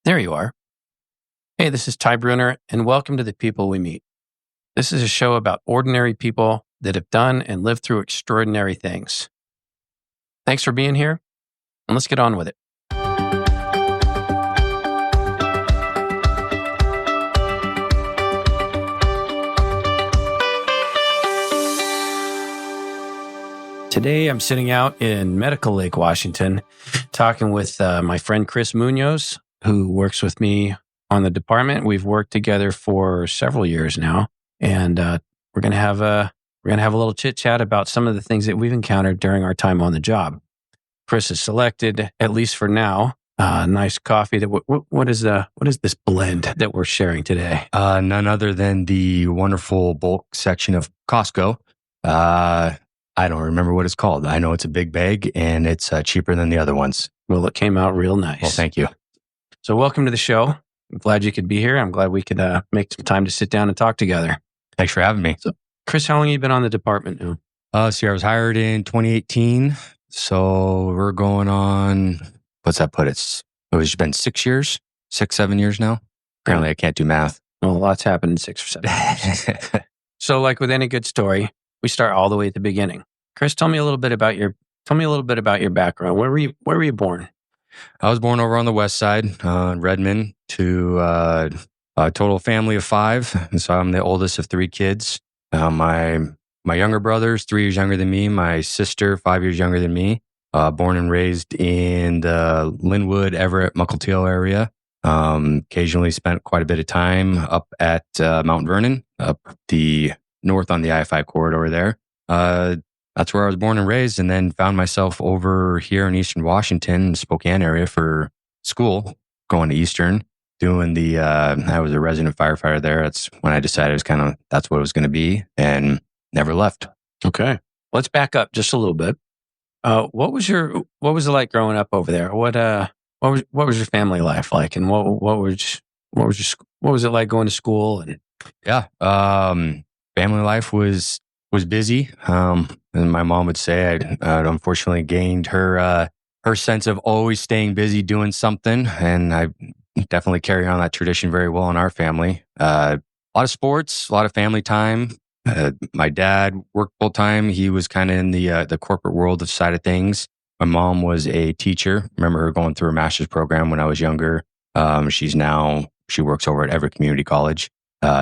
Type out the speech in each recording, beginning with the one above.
There you are. Hey, this is Ty Bruner, and welcome to The People We Meet. This is a show about ordinary people that have done and lived through extraordinary things. Thanks for being here, and let's get on with it. Today, I'm sitting out in Medical Lake, Washington, talking with my friend Chris Muñoz, who works with me on the department. We've worked together for several years now, and we're going to have a little chit chat about some of the things that we've encountered during our time on the job. Chris has selected, at least for now, nice coffee. What is this blend that we're sharing today? None other than the wonderful bulk section of Costco. I don't remember what it's called. I know it's a big bag and it's cheaper than the other ones. Well, it came out real nice. Well, thank you. So welcome to the show. I'm glad you could be here. I'm glad we could make some time to sit down and talk together. Thanks for having me. So, Chris, how long have you been on the department now? I was hired in 2018. So we're going on, what's that put? It's been 6 years, 7 years now. Apparently I can't do math. Well, lots happened in 6 or 7 years. So like with any good story, we start all the way at the beginning. Chris, tell me a little bit about your background. Where were you born? I was born over on the west side, in Redmond, to a total family of 5. And so I'm the oldest of 3 kids. My younger brother's 3 years younger than me. My sister, 5 years younger than me. Born and raised in the Linwood, Everett, Mukilteo area. Occasionally spent quite a bit of time up at Mount Vernon, up the north on the I-5 corridor there. That's where I was born and raised, and then found myself over here in Eastern Washington, Spokane area for school, going to Eastern, doing I was a resident firefighter there. That's when I decided that's what it was going to be, and never left. Okay. Let's back up just a little bit. What was it like growing up over there? What was your family life like, and what was it like going to school? And family life was busy. And my mom would say I'd unfortunately gained her sense of always staying busy doing something. And I definitely carry on that tradition very well in our family. A lot of sports, a lot of family time. My dad worked full time. He was kind of in the corporate world of side of things. My mom was a teacher. Remember her going through a master's program when I was younger. She works over at Everett Community College.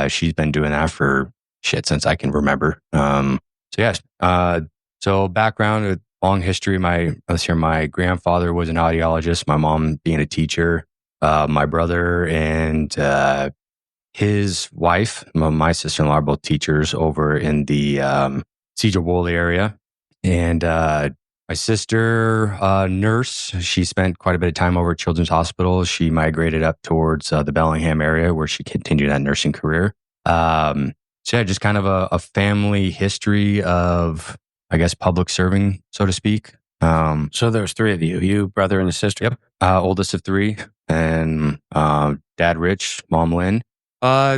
She's been doing that for since I can remember. So background, a long history. My grandfather was an audiologist, my mom being a teacher, my brother and his wife, my sister-in-law, are both teachers over in the Cedar Woolley area. And my sister, nurse, she spent quite a bit of time over at Children's Hospital. She migrated up towards the Bellingham area where she continued that nursing career. Just kind of a family history of, I guess, public serving, so to speak. So there's 3 of you, brother and a sister? Yep. Oldest of 3. And dad, Rich, mom, Lynn.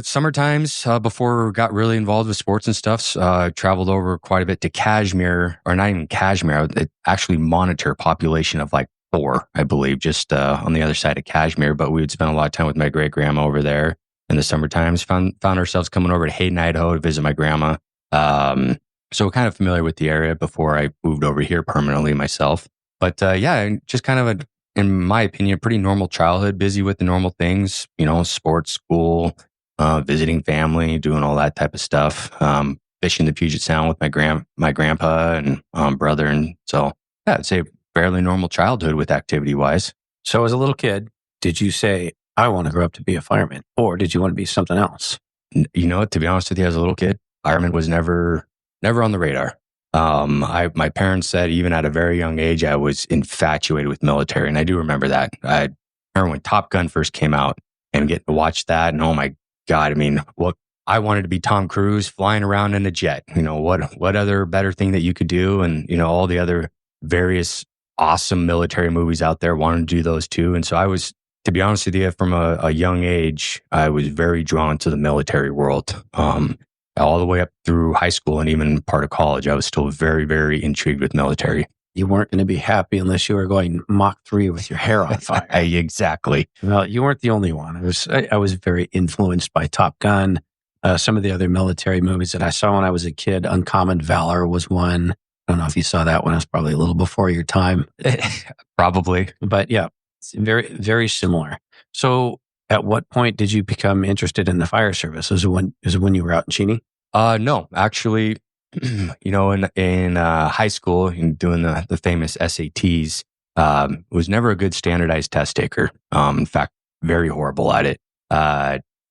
Summer times, before we got really involved with sports and stuff, traveled over quite a bit to Kashmir, or not even Kashmir. It actually monitor population of like 4, I believe, just on the other side of Kashmir. But we would spend a lot of time with my great grandma over there. In the summer times, found ourselves coming over to Hayden, Idaho to visit my grandma. So we're kind of familiar with the area before I moved over here permanently myself. But just kind of in my opinion, pretty normal childhood, busy with the normal things, sports, school, visiting family, doing all that type of stuff. Fishing the Puget Sound with my grandpa and brother. And so I'd say fairly normal childhood with activity wise. So as a little kid, did you say, I want to grow up to be a fireman, or did you want to be something else? To be honest with you, as a little kid, fireman was never on the radar. My parents said even at a very young age, I was infatuated with military. And I do remember that. I remember when Top Gun first came out and getting to watch that. And oh my God, I wanted to be Tom Cruise flying around in a jet. What other better thing that you could do? And, all the other various awesome military movies out there, wanted to do those too. And so I was, to be honest with you, from a young age, I was very drawn to the military world. All the way up through high school and even part of college, I was still very, very intrigued with military. you weren't going to be happy unless you were going Mach 3 with your hair on fire. Exactly. Well, you weren't the only one. I was very influenced by Top Gun. Some of the other military movies that I saw when I was a kid, Uncommon Valor was one. I don't know if you saw that one. It was probably a little before your time. Probably. But yeah, it's very, very similar. So at what point did you become interested in the fire service? Was it when you were out in Cheney? No, actually, in high school and doing the famous SATs, was never a good standardized test taker. In fact, very horrible at it.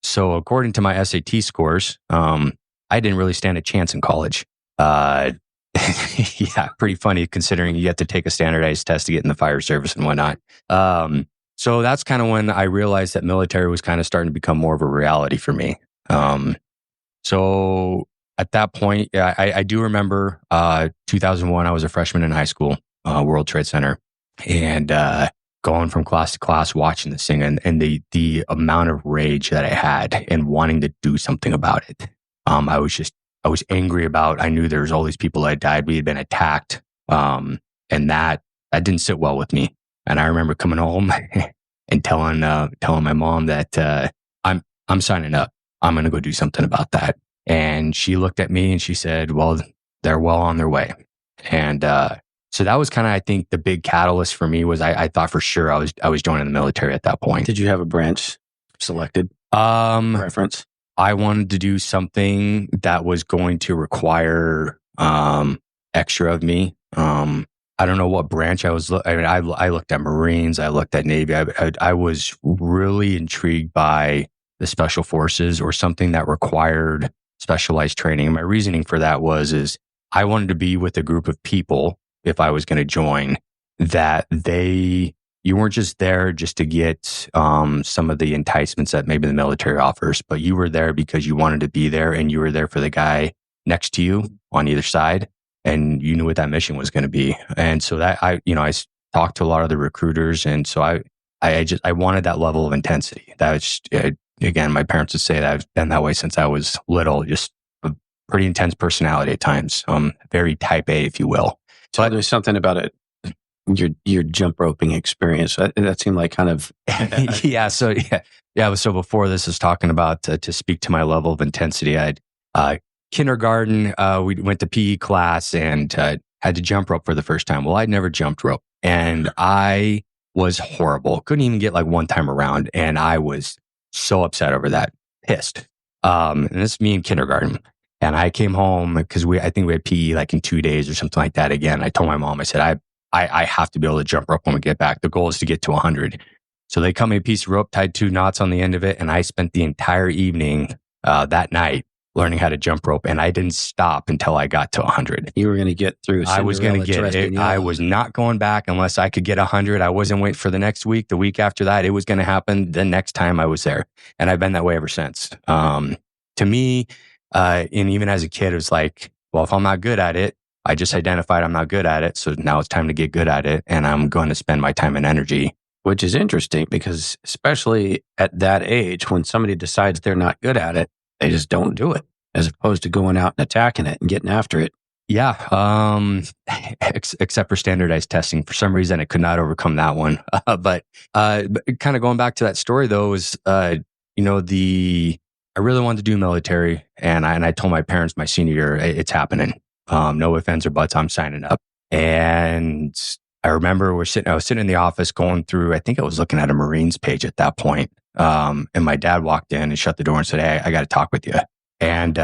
So according to my SAT scores, I didn't really stand a chance in college. Yeah, pretty funny considering you have to take a standardized test to get in the fire service and whatnot. So that's kind of when I realized that military was kind of starting to become more of a reality for me. So at that point, yeah, I do remember 2001, I was a freshman in high school, World Trade Center, and going from class to class, watching this thing and the amount of rage that I had and wanting to do something about it. I was angry about, I knew there was all these people that had died. We had been attacked. And that didn't sit well with me. And I remember coming home and telling my mom that, I'm signing up. I'm going to go do something about that. And she looked at me and she said, well, they're well on their way. And, so that was kind of, I think, the big catalyst for me was I thought for sure I was joining the military at that point. Did you have a branch selected? Preference? I wanted to do something that was going to require extra of me. I don't know what branch I was. I looked at Marines. I looked at Navy. I was really intrigued by the Special Forces or something that required specialized training. And my reasoning for that is I wanted to be with a group of people, if I was going to join, that you weren't just there just to get some of the enticements that maybe the military offers, but you were there because you wanted to be there and you were there for the guy next to you on either side. And you knew what that mission was going to be. And so that I talked to a lot of the recruiters. And so I wanted that level of intensity. That was, again, my parents would say that I've been that way since I was little, just a pretty intense personality at times. Very type A, if you will. But there's something about it. Your jump roping experience that seemed like kind of yeah. So before this is talking about to speak to my level of intensity. I had kindergarten. We went to PE class and had to jump rope for the first time. Well, I'd never jumped rope, and I was horrible. Couldn't even get like one time around, and I was so upset over that, pissed. And this is me in kindergarten. And I came home because I think we had PE like in 2 days or something like that. Again, I told my mom, I said, I have to be able to jump rope when we get back. The goal is to get to 100. So they cut me a piece of rope, tied 2 knots on the end of it. And I spent the entire evening that night learning how to jump rope. And I didn't stop until I got to 100. You were going to get through. I was going to get it. I was not going back unless I could get 100. I wasn't waiting for the next week. The week after that, it was going to happen the next time I was there. And I've been that way ever since. To me, and even as a kid, it was like, well, if I'm not good at it, I just identified I'm not good at it. So now it's time to get good at it. And I'm going to spend my time and energy. Which is interesting because especially at that age, when somebody decides they're not good at it, they just don't do it as opposed to going out and attacking it and getting after it. Yeah. Except for standardized testing. For some reason, it could not overcome that one. But kind of going back to that story though, is, I really wanted to do military, and I told my parents my senior year, it's happening. No ifs, ands, or buts. I'm signing up. And I remember I was sitting in the office going through, I think I was looking at a Marines page at that point. And my dad walked in and shut the door and said, "Hey, I got to talk with you." And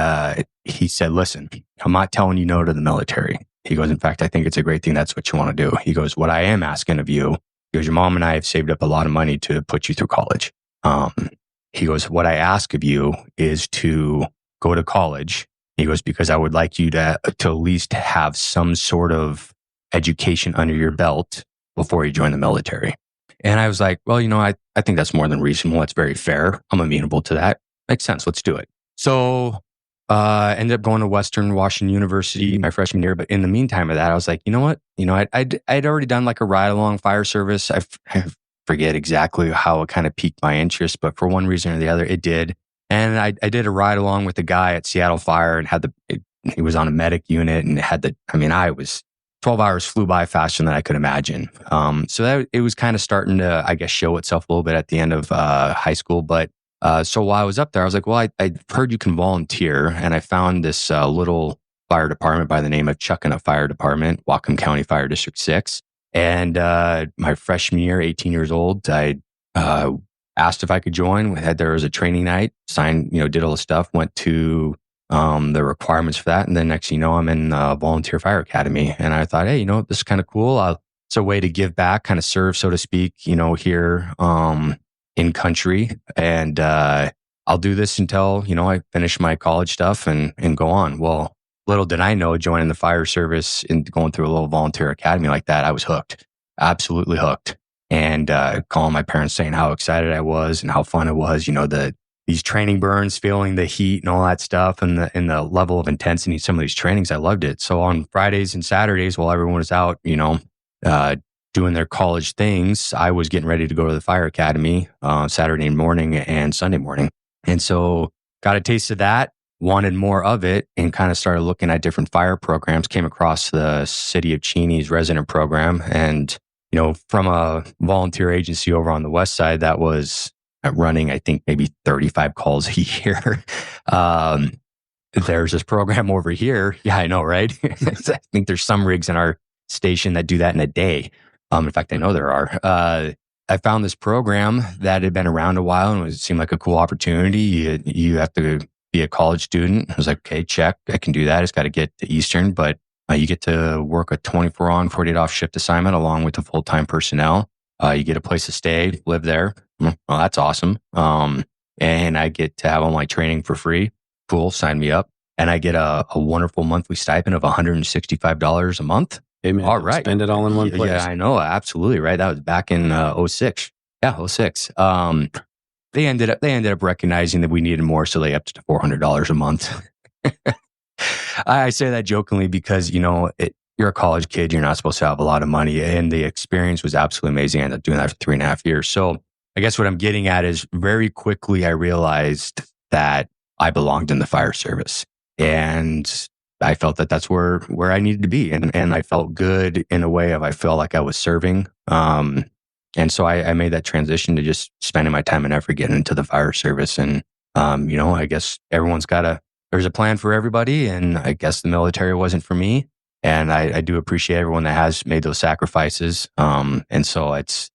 he said, "Listen, I'm not telling you no to the military." He goes, "In fact, I think it's a great thing. That's what you want to do." He goes, "What I am asking of you," he goes, "your mom and I have saved up a lot of money to put you through college." He goes, "What I ask of you is to go to college." He goes, "Because I would like you to at least have some sort of education under your belt before you join the military." And I was like, well, I think that's more than reasonable. That's very fair. I'm amenable to that. Makes sense. Let's do it. So ended up going to Western Washington University my freshman year. But in the meantime of that, I was like, you know what? I'd already done like a ride along fire service. I forget exactly how it kind of piqued my interest, but for one reason or the other, it did. And I did a ride along with the guy at Seattle Fire and he was on a medic unit and I was 12 hours flew by faster than I could imagine. So that it was kind of starting to, I guess, show itself a little bit at the end of high school. But so while I was up there, I was like, well, I heard you can volunteer. And I found this little fire department by the name of Chuckanut Fire Department, Whatcom County Fire District 6. And my freshman year, 18 years old, I asked if I could join. There was a training night, signed, did all the stuff, went to the requirements for that. And then next thing you know, I'm in Volunteer Fire Academy. And I thought, hey, this is kind of cool. It's a way to give back, kind of serve, so to speak, here in country. And I'll do this until, I finish my college stuff and go on. Well, little did I know, joining the fire service and going through a little volunteer academy like that, I was hooked, absolutely hooked. And calling my parents saying how excited I was and how fun it was, these training burns, feeling the heat and all that stuff, and the level of intensity in some of these trainings. I loved it. So on Fridays and Saturdays, while everyone was out, doing their college things, I was getting ready to go to the fire academy Saturday morning and Sunday morning. And so got a taste of that, wanted more of it, and kind of started looking at different fire programs. Came across the City of Cheney's resident program, and from a volunteer agency over on the west side that was running, I think, maybe 35 calls a year. There's this program over here. Yeah, I know, right? I think there's some rigs in our station that do that in a day. In fact, I know there are. I found this program that had been around a while, and it seemed like a cool opportunity. You have to be a college student. I was like, okay, check. I can do that. It's got to get to Eastern, but you get to work a 24 on, 48 off shift assignment along with the full-time personnel. You get a place to stay, live there. Well, that's awesome. And I get to have all my training for free. Cool. Sign me up. And I get a wonderful monthly stipend of $165 a month. Hey man, all right. Spend it all in one place. Yeah, I know. Absolutely. Right. That was back in 06. Yeah, 06. They ended up recognizing that we needed more, so they upped it to $400 a month. I say that jokingly because, you're a college kid, you're not supposed to have a lot of money. And the experience was absolutely amazing. I ended up doing that for 3.5 years. So I guess what I'm getting at is very quickly I realized that I belonged in the fire service. And I felt that that's where I needed to be. And I felt good in a way of I felt like I was serving. And so I made that transition to just spending my time and effort getting into the fire service. And, I guess there's a plan for everybody. And I guess the military wasn't for me. And I do appreciate everyone that has made those sacrifices. And so it's,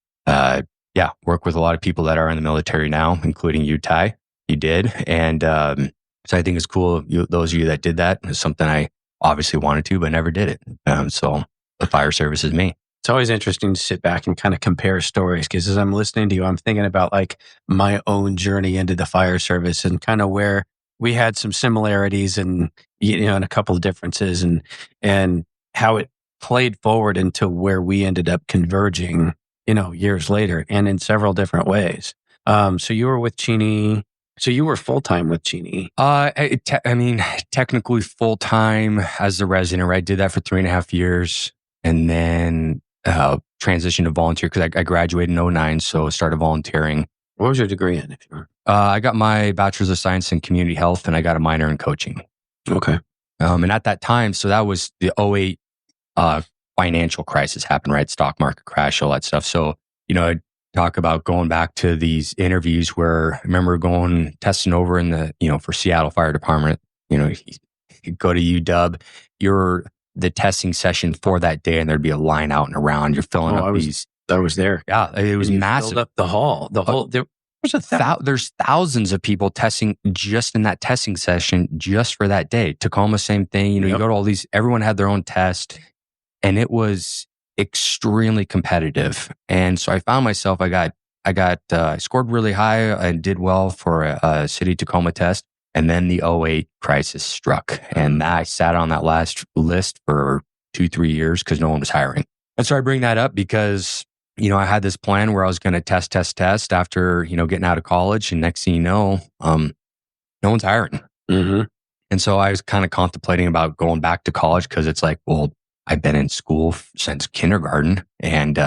work with a lot of people that are in the military now, including you, Ty. You did. And so I think it's cool. Those of you that did that is something I obviously wanted to, but never did it. So the fire service is me. It's always interesting to sit back and kind of compare stories, because as I'm listening to you, I'm thinking about like my own journey into the fire service and kind of where we had some similarities and, and a couple of differences and how it played forward into where we ended up converging, years later and in several different ways. So you were with Cheney. So you were full-time with Cheney. Technically full-time as the resident, right? Did that for 3.5 years and then transitioned to volunteer because I graduated in 2009. So started volunteering. What was your degree in? If you were? I got my bachelor's of science in community health and I got a minor in coaching. Okay. And at that time, so that was the 2008 financial crisis happened, right? Stock market crash, all that stuff. So, I talk about going back to these interviews where I remember testing over in the, for Seattle Fire Department, you go to UW, you're the testing session for that day and there'd be a line out and around. You're filling up these. I was there. Yeah, it was massive. Filled up the hall. There's thousands of people testing just in that testing session just for that day. Tacoma, same thing. You go to all these. Everyone had their own test, and it was extremely competitive. And so I found myself. I scored really high and did well for a city Tacoma test, and then the 2008 crisis struck, and I sat on that last list for 2-3 years because no one was hiring. And so I bring that up because I had this plan where I was going to test after, getting out of college. And next thing you know, no one's hiring. Mm-hmm. And so I was kind of contemplating about going back to college because it's like, well, I've been in school since kindergarten and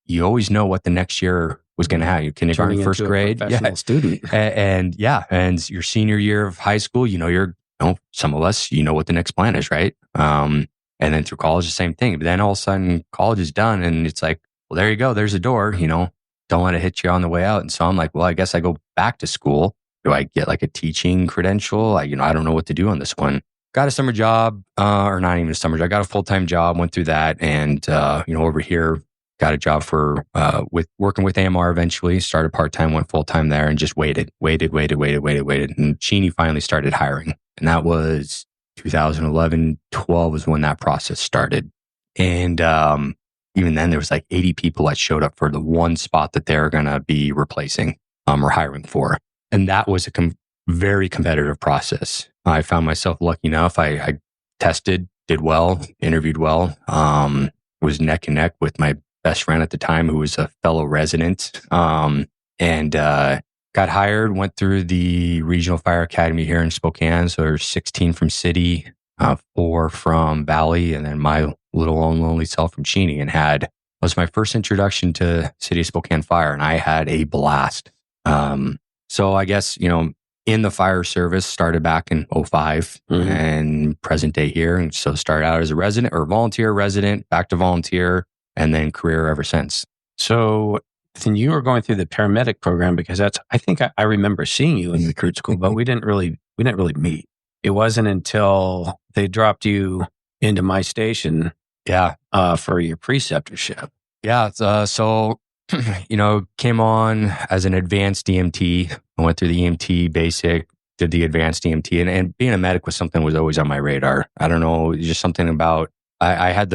you always know what the next year was going to have. Your kindergarten, first grade. Student. And your senior year of high school, some of us, what the next plan is, right? And then through college, the same thing. But then all of a sudden, college is done, and it's like, well, there you go. There's a door. Don't let it hit you on the way out. And so I'm like, well, I guess I go back to school. Do I get like a teaching credential? I don't know what to do on this one. Got a summer job, or not even a summer job. I got a full-time job, went through that. And, over here, got a job for, working with AMR eventually, started part-time, went full-time there, and just waited. And Cheney finally started hiring. And that was 2011, 12 was when that process started. And, even then there was like 80 people that showed up for the one spot that they're going to be replacing, or hiring for. And that was a very competitive process. I found myself lucky enough. I tested, did well, interviewed well, was neck and neck with my best friend at the time, who was a fellow resident, and got hired, went through the Regional Fire Academy here in Spokane. So there's 16 from City, 4 from Valley, and then my little lonely self from Cheney, and was my first introduction to City of Spokane Fire, and I had a blast. So I guess, in the fire service, started back in 05 and present day here. And so started out as a resident or volunteer resident, back to volunteer, and then career ever since. So then you were going through the paramedic program, because I think I remember seeing you in recruit school, but we didn't really meet. It wasn't until they dropped you into my station, for your preceptorship. Yeah. So came on as an advanced EMT. I went through the EMT basic, did the advanced EMT, and being a medic was something that was always on my radar. I don't know, just something about, I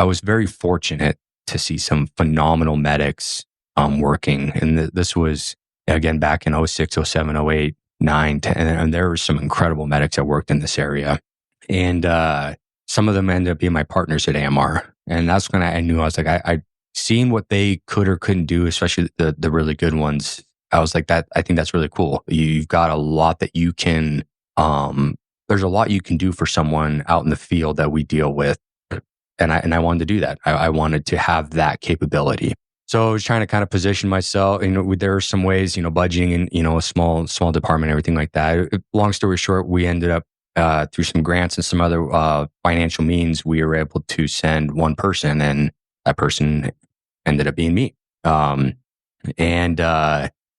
was very fortunate to see some phenomenal medics working. And this was, again, back in 06, 07, 08, 9, 10, and there were some incredible medics that worked in this area. And some of them ended up being my partners at AMR. And that's when I knew, I was like, I seen what they could or couldn't do, especially the really good ones. I was like, I think that's really cool. You've got a lot that you can, there's a lot you can do for someone out in the field that we deal with. And I wanted to do that. I wanted to have that capability. So I was trying to kind of position myself. There are some ways, budgeting and, a small department, everything like that. Long story short, we ended up, through some grants and some other financial means, we were able to send one person, and that person ended up being me. And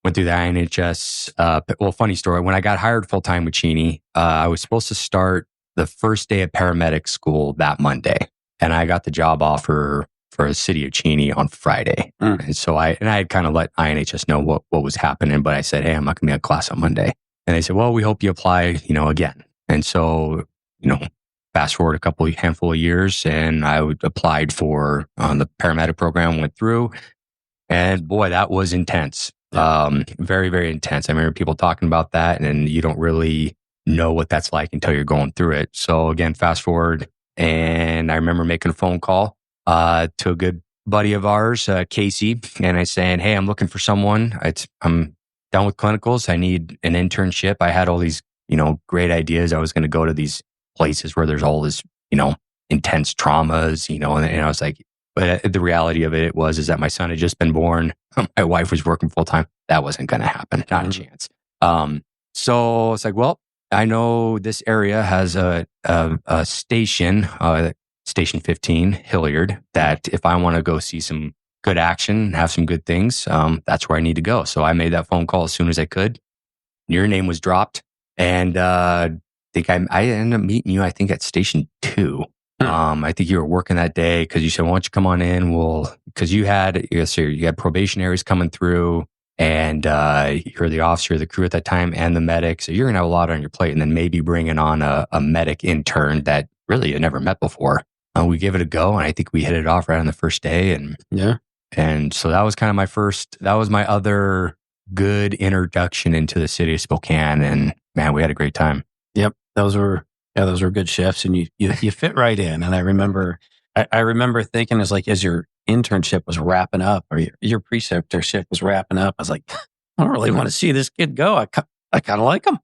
went through the INHS. Funny story. When I got hired full time with Cheney, I was supposed to start the first day of paramedic school that Monday, and I got the job offer for the city of Cheney on Friday. And so I had kind of let INHS know what was happening, but I said, hey, I'm not going to be in class on Monday. And they said, well, we hope you apply, again. And so, fast forward a handful of years, and I applied for the paramedic program, went through, and boy, that was intense. Very, very intense. I remember people talking about that, and you don't really know what that's like until you're going through it. So again, fast forward, and I remember making a phone call to a good buddy of ours, Casey, and I saying, hey, I'm looking for someone. I'm done with clinicals. I need an internship. I had all these, great ideas. I was going to go to these places where there's all this, intense traumas, and I was like, but the reality of it is that my son had just been born. My wife was working full time. That wasn't going to happen. Not a chance. So it's like, well, I know this area has a station, Station 15, Hilliard, that if I want to go see some good action, have some good things, that's where I need to go. So I made that phone call as soon as I could. Your name was dropped. And I think I ended up meeting you, I think, at Station 2. I think you were working that day because you said, why don't you come on in? Because you had probationaries coming through, and you're the officer, the crew at that time, and the medic. So you're going to have a lot on your plate, and then maybe bringing on a medic intern that really you never met before. We gave it a go, and I think we hit it off right on the first day. And so that was kind of that was my other good introduction into the city of Spokane. And man, we had a great time. Yep. Those were good shifts, and you fit right in. And I remember thinking, as your internship was wrapping up, or your preceptorship was wrapping up, I was like, I don't really want to see this kid go. I kind of like him.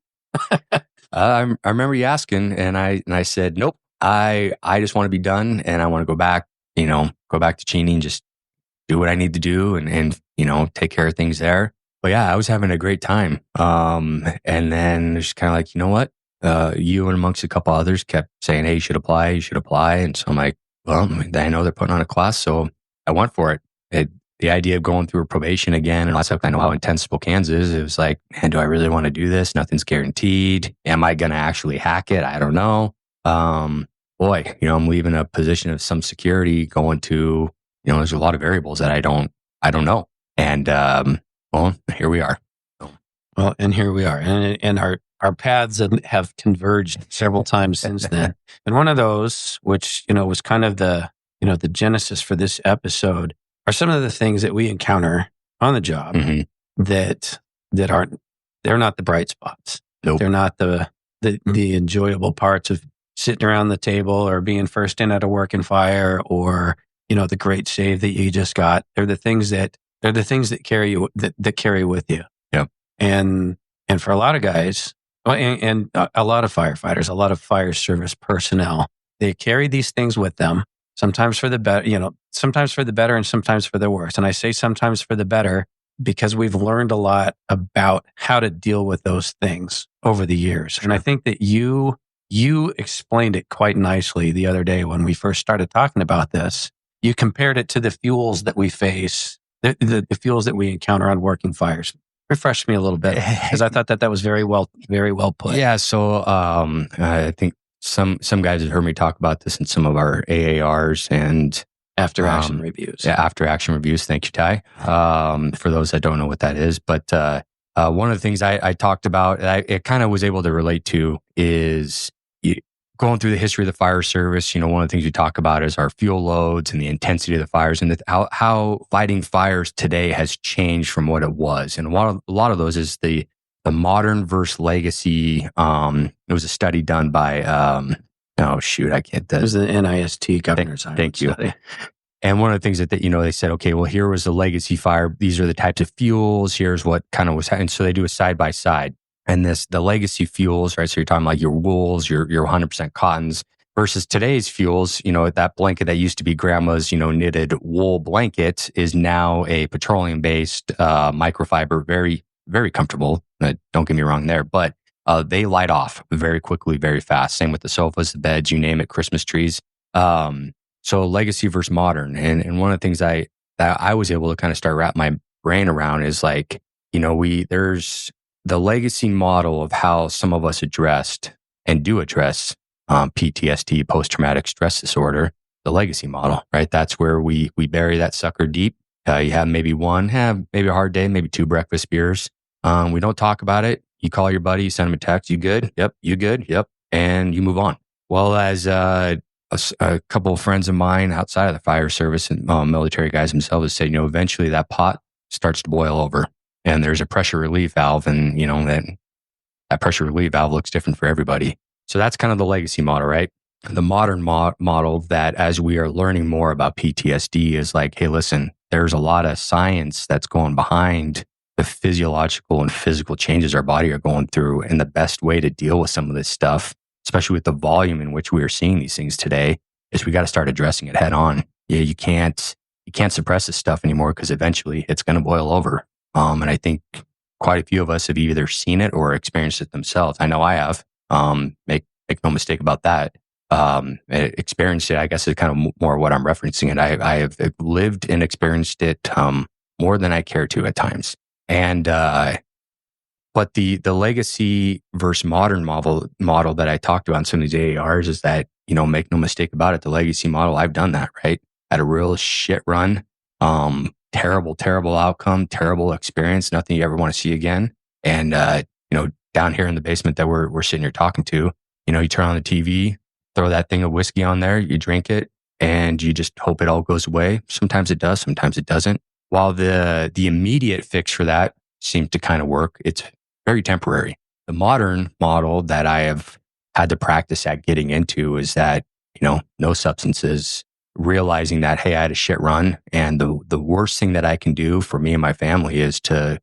I remember you asking, and I said, nope. I just want to be done, and I want to go back to Cheney and just do what I need to do, and take care of things there. But yeah, I was having a great time. And then it's kind of like, you know what? you and amongst a couple others kept saying, hey, you should apply. And so I'm like, well, I know they're putting on a class, so I went for it. The idea of going through a probation again, and I know how intense Spokane's is. It was like, man, do I really want to do this? Nothing's guaranteed. Am I going to actually hack it? I don't know. Boy, I'm leaving a position of some security, going to, there's a lot of variables that I don't know. And, well, here we are. Well, and here we are. And our paths have converged several times since then. And one of those, which, was kind of the genesis for this episode, are some of the things that we encounter on the job that they're not the bright spots. Nope. They're not the enjoyable parts of sitting around the table or being first in at a working fire or, the great save that you just got. They're the things that carry with you. Yep. And for a lot of guys, and a lot of firefighters, a lot of fire service personnel, they carry these things with them, sometimes for the better, sometimes for the better and sometimes for the worse. And I say sometimes for the better because we've learned a lot about how to deal with those things over the years. Sure. And I think that you explained it quite nicely the other day when we first started talking about this. You compared it to the fuels that we face, the fuels that we encounter on working fires. Refresh me a little bit because I thought that was very well put. Yeah. So I think some guys have heard me talk about this in some of our AARs and after action reviews. Yeah, after action reviews. Thank you, Ty. For those that don't know what that is, but one of the things I talked about, it kind of was able to relate to is going through the history of the fire service. One of the things we talk about is our fuel loads and the intensity of the fires and how fighting fires today has changed from what it was. And a lot of those is the modern versus legacy. It was a study done by, I can't. It was the NIST Governor's Island Thank you. Study. And one of the things that they said, okay, well, here was the legacy fire. These are the types of fuels. Here's what kind of was happening. So they do a side by side. And the legacy fuels, right? So you're talking like your wools, your 100% cottons versus today's fuels. That blanket that used to be grandma's, knitted wool blanket is now a petroleum-based microfiber, very, very comfortable. Don't get me wrong there, but they light off very quickly, very fast. Same with the sofas, the beds, you name it, Christmas trees. So legacy versus modern. And one of the things that I was able to kind of start wrap my brain around is like, there's the legacy model of how some of us addressed and do address PTSD, post-traumatic stress disorder, the legacy model, right? That's where we bury that sucker deep. You have maybe maybe a hard day, maybe 2 breakfast beers. We don't talk about it. You call your buddy, you send him a text. You good? Yep. You good? Yep. And you move on. Well, as a couple of friends of mine outside of the fire service and military guys themselves said, eventually that pot starts to boil over and there's a pressure relief valve, and that pressure relief valve looks different for everybody. So that's kind of the legacy model, right? The modern model that as we are learning more about PTSD is like, hey, listen, there's a lot of science that's going behind the physiological and physical changes our body are going through. And the best way to deal with some of this stuff, especially with the volume in which we are seeing these things today, is we got to start addressing it head on. Yeah, you can't suppress this stuff anymore because eventually it's going to boil over. And I think quite a few of us have either seen it or experienced it themselves. I know I have. Make no mistake about that. Experienced it, I guess, is kind of more what I'm referencing. And I have lived and experienced it more than I care to at times. And but the legacy versus modern model that I talked about in some of these AARs is that, make no mistake about it, the legacy model, I've done that, right? Had a real shit run, terrible outcome, terrible experience, nothing you ever want to see again. And down here in the basement that we're sitting here talking to, you turn on the TV, throw that thing of whiskey on there, you drink it, and you just hope it all goes away. Sometimes it does, sometimes it doesn't. While the immediate fix for that seems to kind of work, it's very temporary. The modern model that I have had to practice at getting into is that, no substances, realizing that, hey, I had a shit run, and the worst thing that I can do for me and my family is to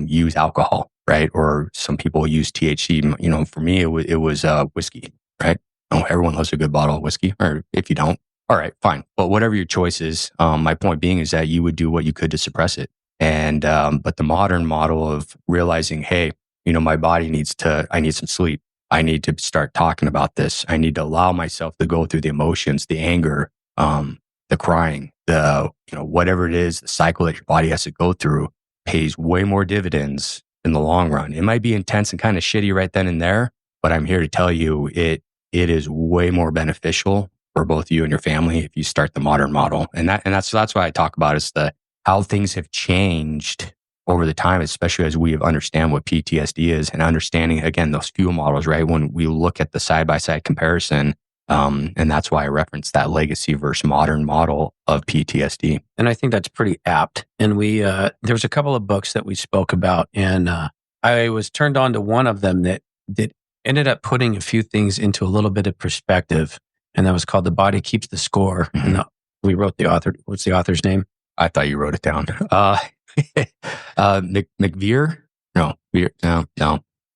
use alcohol, right? Or some people use THC. For me, it was whiskey, right? Oh, everyone loves a good bottle of whiskey, or if you don't, all right, fine. But whatever your choice is, my point being is that you would do what you could to suppress it. And but the modern model of realizing, hey, my body I need some sleep. I need to start talking about this. I need to allow myself to go through the emotions, the anger, the crying, whatever it is, the cycle that your body has to go through pays way more dividends in the long run. It might be intense and kind of shitty right then and there, but I'm here to tell you it is way more beneficial for both you and your family if you start the modern model. And that's why I talk about is how things have changed over the time, especially as we understand what PTSD is and understanding, again, those fuel models, right? When we look at the side-by-side comparison, and that's why I referenced that legacy versus modern model of PTSD. And I think that's pretty apt. And there's a couple of books that we spoke about, and I was turned on to one of them that ended up putting a few things into a little bit of perspective. And that was called The Body Keeps the Score. Mm-hmm. And we wrote the author. What's the author's name? I thought you wrote it down. McVeer? No,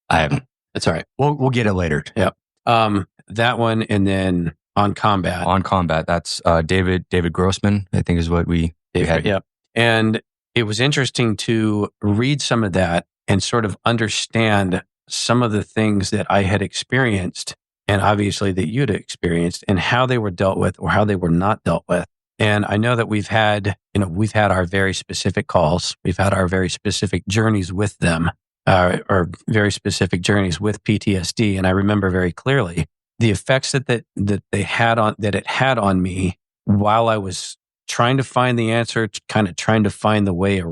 I haven't. That's all right. We'll get it later. Yep. That one, and then On Combat. On Combat. That's David Grossman, I think is what we had. Yep. And it was interesting to read some of that and sort of understand some of the things that I had experienced, and obviously that you'd experienced, and how they were dealt with or how they were not dealt with. And I know that we've had our very specific calls. We've had our very specific journeys with them, or very specific journeys with PTSD. And I remember very clearly the effects that it had on me while I was trying to find the answer, kind of trying to find the way. I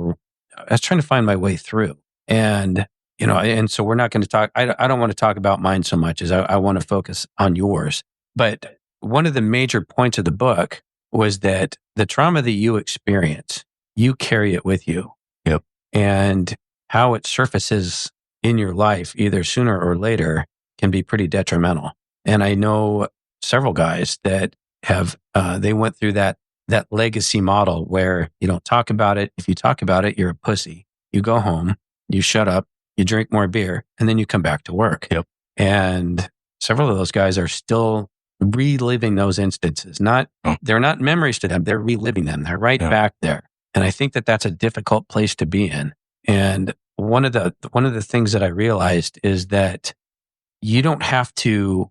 was trying to find my way through. And, and so we're not going to talk, I don't want to talk about mine so much as I want to focus on yours. But one of the major points of the book was that the trauma that you experience, you carry it with you. Yep. And how it surfaces in your life, either sooner or later, can be pretty detrimental. And I know several guys that have, they went through that legacy model where you don't talk about it. If you talk about it, you're a pussy. You go home, you shut up, you drink more beer, and then you come back to work. Yep. And several of those guys are still reliving those instances. They're not memories to them. They're reliving them. They're right back there. And I think that that's a difficult place to be in. And one of the things that I realized is that you don't have to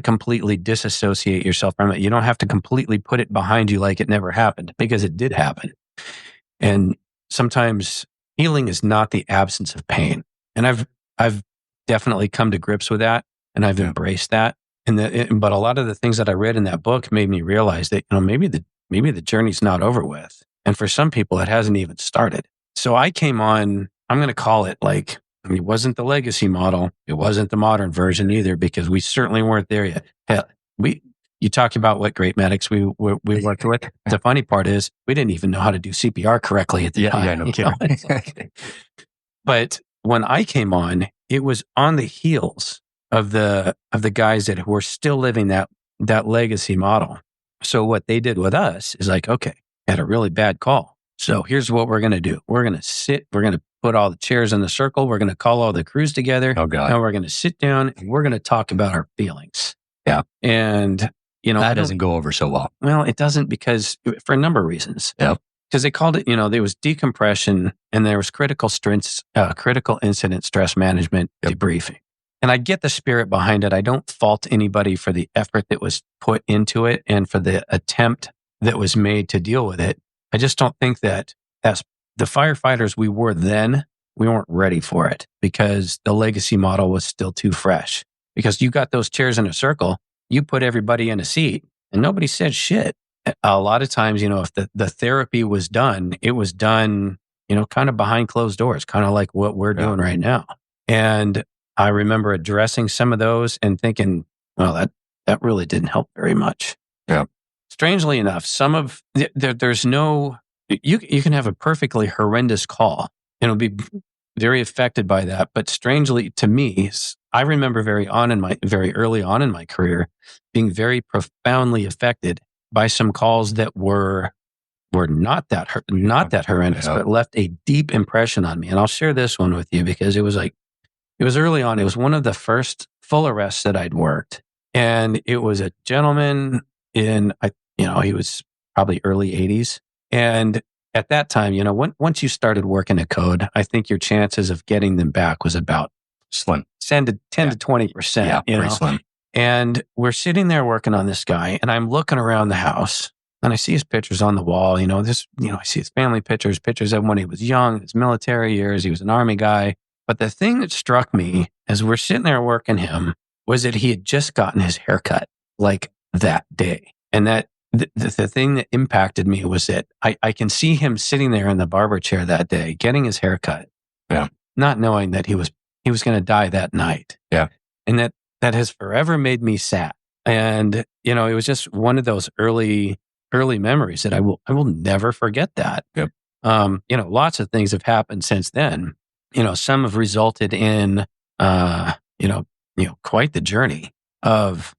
completely disassociate yourself from it. You don't have to completely put it behind you like it never happened, because it did happen. And sometimes healing is not the absence of pain. And I've definitely come to grips with that, and I've embraced that. But a lot of the things that I read in that book made me realize that, maybe the journey's not over with. And for some people, it hasn't even started. So I came on, I'm going to call it it wasn't the legacy model. It wasn't the modern version either, because we certainly weren't there yet. Hell, you talk about what great medics we worked with. The funny part is we didn't even know how to do CPR correctly at the time. Yeah, no kidding. But when I came on, it was on the heels of the guys that were still living that legacy model. So what they did with us is okay, had a really bad call. So here's what we're going to do. We're going to put all the chairs in the circle. We're going to call all the crews together. Oh God. And we're going to sit down and we're going to talk about our feelings. Yeah. And that doesn't go over so well. Well, it doesn't, because for a number of reasons. Yeah. Because they called it, there was decompression and there was critical incident stress management debriefing. And I get the spirit behind it. I don't fault anybody for the effort that was put into it and for the attempt that was made to deal with it. I just don't think that as the firefighters we were then, we weren't ready for it, because the legacy model was still too fresh. Because you got those chairs in a circle, you put everybody in a seat, and nobody said shit. A lot of times, if the therapy was done, it was done, kind of behind closed doors, kind of like what we're doing right now. And I remember addressing some of those and thinking, well, that really didn't help very much. Yeah. Strangely enough, there's no, you can have a perfectly horrendous call and it'll be very affected by that. But strangely to me, I remember very early on in my career being very profoundly affected by some calls that were not that horrendous, but left a deep impression on me. And I'll share this one with you because it was early on. It was one of the first full arrests that I'd worked. And it was a gentleman he was probably early 80s. And at that time, once you started working a code, I think your chances of getting them back was about Slim. 10 to 20%. Yeah, you pretty know? slim. And we're sitting there working on this guy, and I'm looking around the house, and I see his pictures on the wall. I see his family pictures of when he was young, his military years. He was an Army guy. But the thing that struck me as we're sitting there working him was that he had just gotten his haircut like that day. And that the thing that impacted me was that I can see him sitting there in the barber chair that day, getting his haircut, not knowing that he was going to die that night. Yeah. And that has forever made me sad. And, it was just one of those early memories that I will never forget that. Yep. Lots of things have happened since then. Some have resulted in, quite the journey of,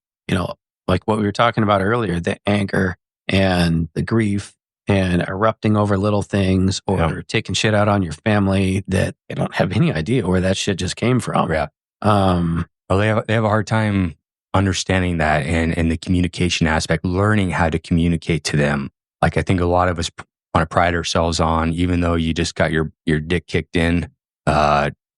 like what we were talking about earlier, the anger and the grief and erupting over little things or taking shit out on your family that they don't have any idea where that shit just came from. Yeah. Well, they have a hard time understanding that and the communication aspect, learning how to communicate to them. Like I think a lot of us want to pride ourselves on, even though you just got your dick kicked in,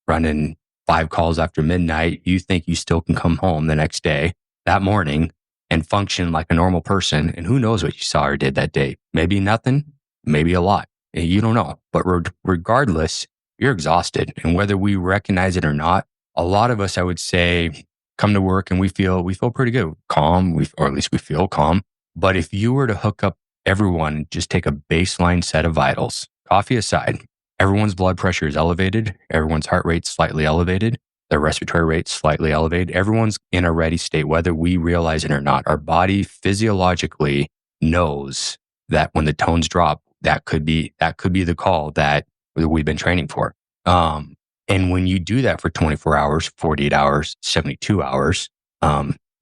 running 5 calls after midnight, you think you still can come home the next day, that morning, and function like a normal person. And who knows what you saw or did that day? Maybe nothing, maybe a lot. You don't know. But regardless, you're exhausted. And whether we recognize it or not, a lot of us, I would say, come to work and we feel pretty good, calm, or at least we feel calm. But if you were to hook up everyone, just take a baseline set of vitals, coffee aside, everyone's blood pressure is elevated, everyone's heart rate's slightly elevated, their respiratory rate's slightly elevated, everyone's in a ready state, whether we realize it or not. Our body physiologically knows that when the tones drop, that could be the call that we've been training for. And when you do that for 24 hours, 48 hours, 72 hours,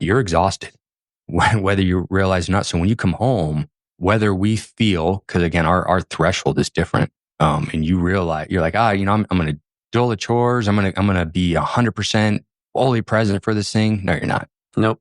you're exhausted, whether you realize or not. So when you come home, whether we feel, because again, our threshold is different, and you realize, you're like, I'm going to do all the chores. I'm going to be 100% fully present for this thing. No, you're not. Nope.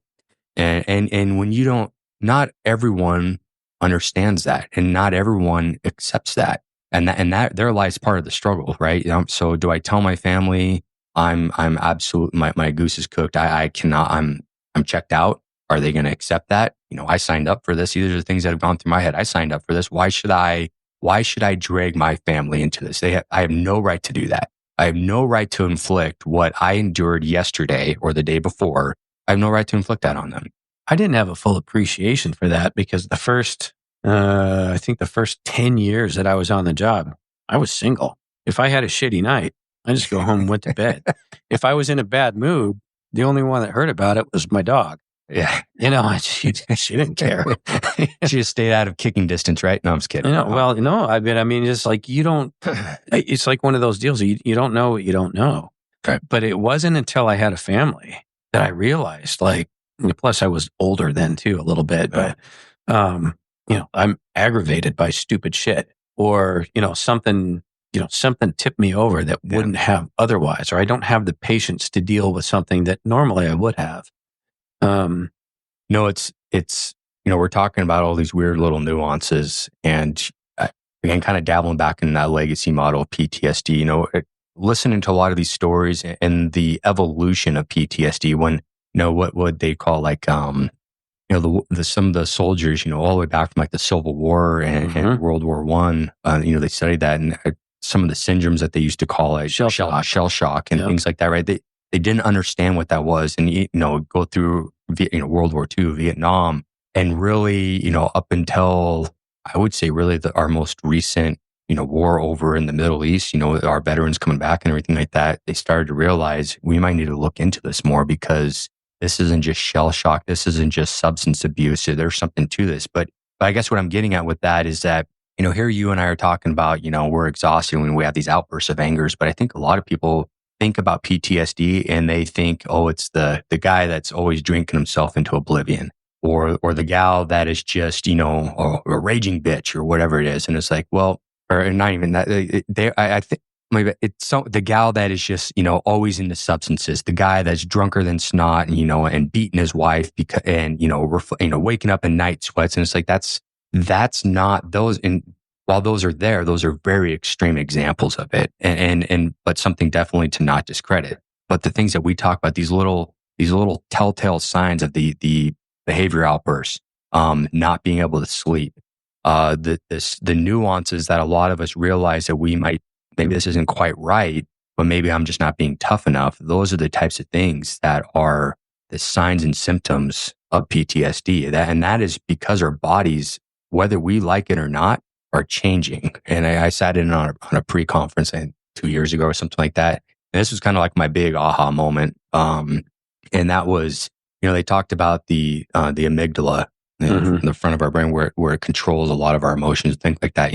And when you don't, not everyone understands that, and not everyone accepts that. And that there lies part of the struggle, right? So do I tell my family I'm absolutely, my goose is cooked. I cannot, I'm checked out. Are they going to accept that? I signed up for this. These are the things that have gone through my head. I signed up for this. Why should I drag my family into this? I have no right to do that. I have no right to inflict what I endured yesterday or the day before. I have no right to inflict that on them. I didn't have a full appreciation for that because the first 10 years that I was on the job, I was single. If I had a shitty night, I just go home and went to bed. If I was in a bad mood, the only one that heard about it was my dog. Yeah. She didn't care. She just stayed out of kicking distance, right? No, I'm just kidding. Well, no, I mean, just like you don't, it's like one of those deals. You don't know what you don't know. Right. But it wasn't until I had a family that I realized, plus I was older then too, a little bit, but, I'm aggravated by stupid shit or, something tipped me over that wouldn't have otherwise, or I don't have the patience to deal with something that normally I would have. No, it's, we're talking about all these weird little nuances, and again, kind of dabbling back in that legacy model of PTSD, listening to a lot of these stories and the evolution of PTSD when, what they call some of the soldiers, all the way back from like the Civil War and World War I, they studied that, and some of the syndromes that they used to call it shell shock and things like that, right? They didn't understand what that was, and go through World War II, Vietnam, and really up until I would say really our most recent war over in the Middle East, our veterans coming back and everything like that, they started to realize we might need to look into this more because this isn't just shell shock, this isn't just substance abuse. So there's something to this, but I guess what I'm getting at with that is that here you and I are talking about we're exhausted when we have these outbursts of angers, but I think a lot of people think about PTSD and they think, oh, it's the guy that's always drinking himself into oblivion, or the gal that is just, a raging bitch or whatever it is. And it's like, well, or not even that. I think maybe it's the gal that is just, always into substances, the guy that's drunker than snot, and beating his wife waking up in night sweats. And it's like, that's not those. And while those are there, those are very extreme examples of it, and but something definitely to not discredit. but the things that we talk about, these little telltale signs of the behavior outbursts, not being able to sleep, the nuances that a lot of us realize that maybe this isn't quite right, but maybe I'm just not being tough enough. Those are the types of things that are the signs and symptoms of PTSD. And that is because our bodies, whether we like it or not, are changing. And I sat in on a pre-conference 2 years ago or something like that. And this was kind of like my big aha moment. And that was, they talked about the amygdala in the front of our brain where it controls a lot of our emotions, things like that.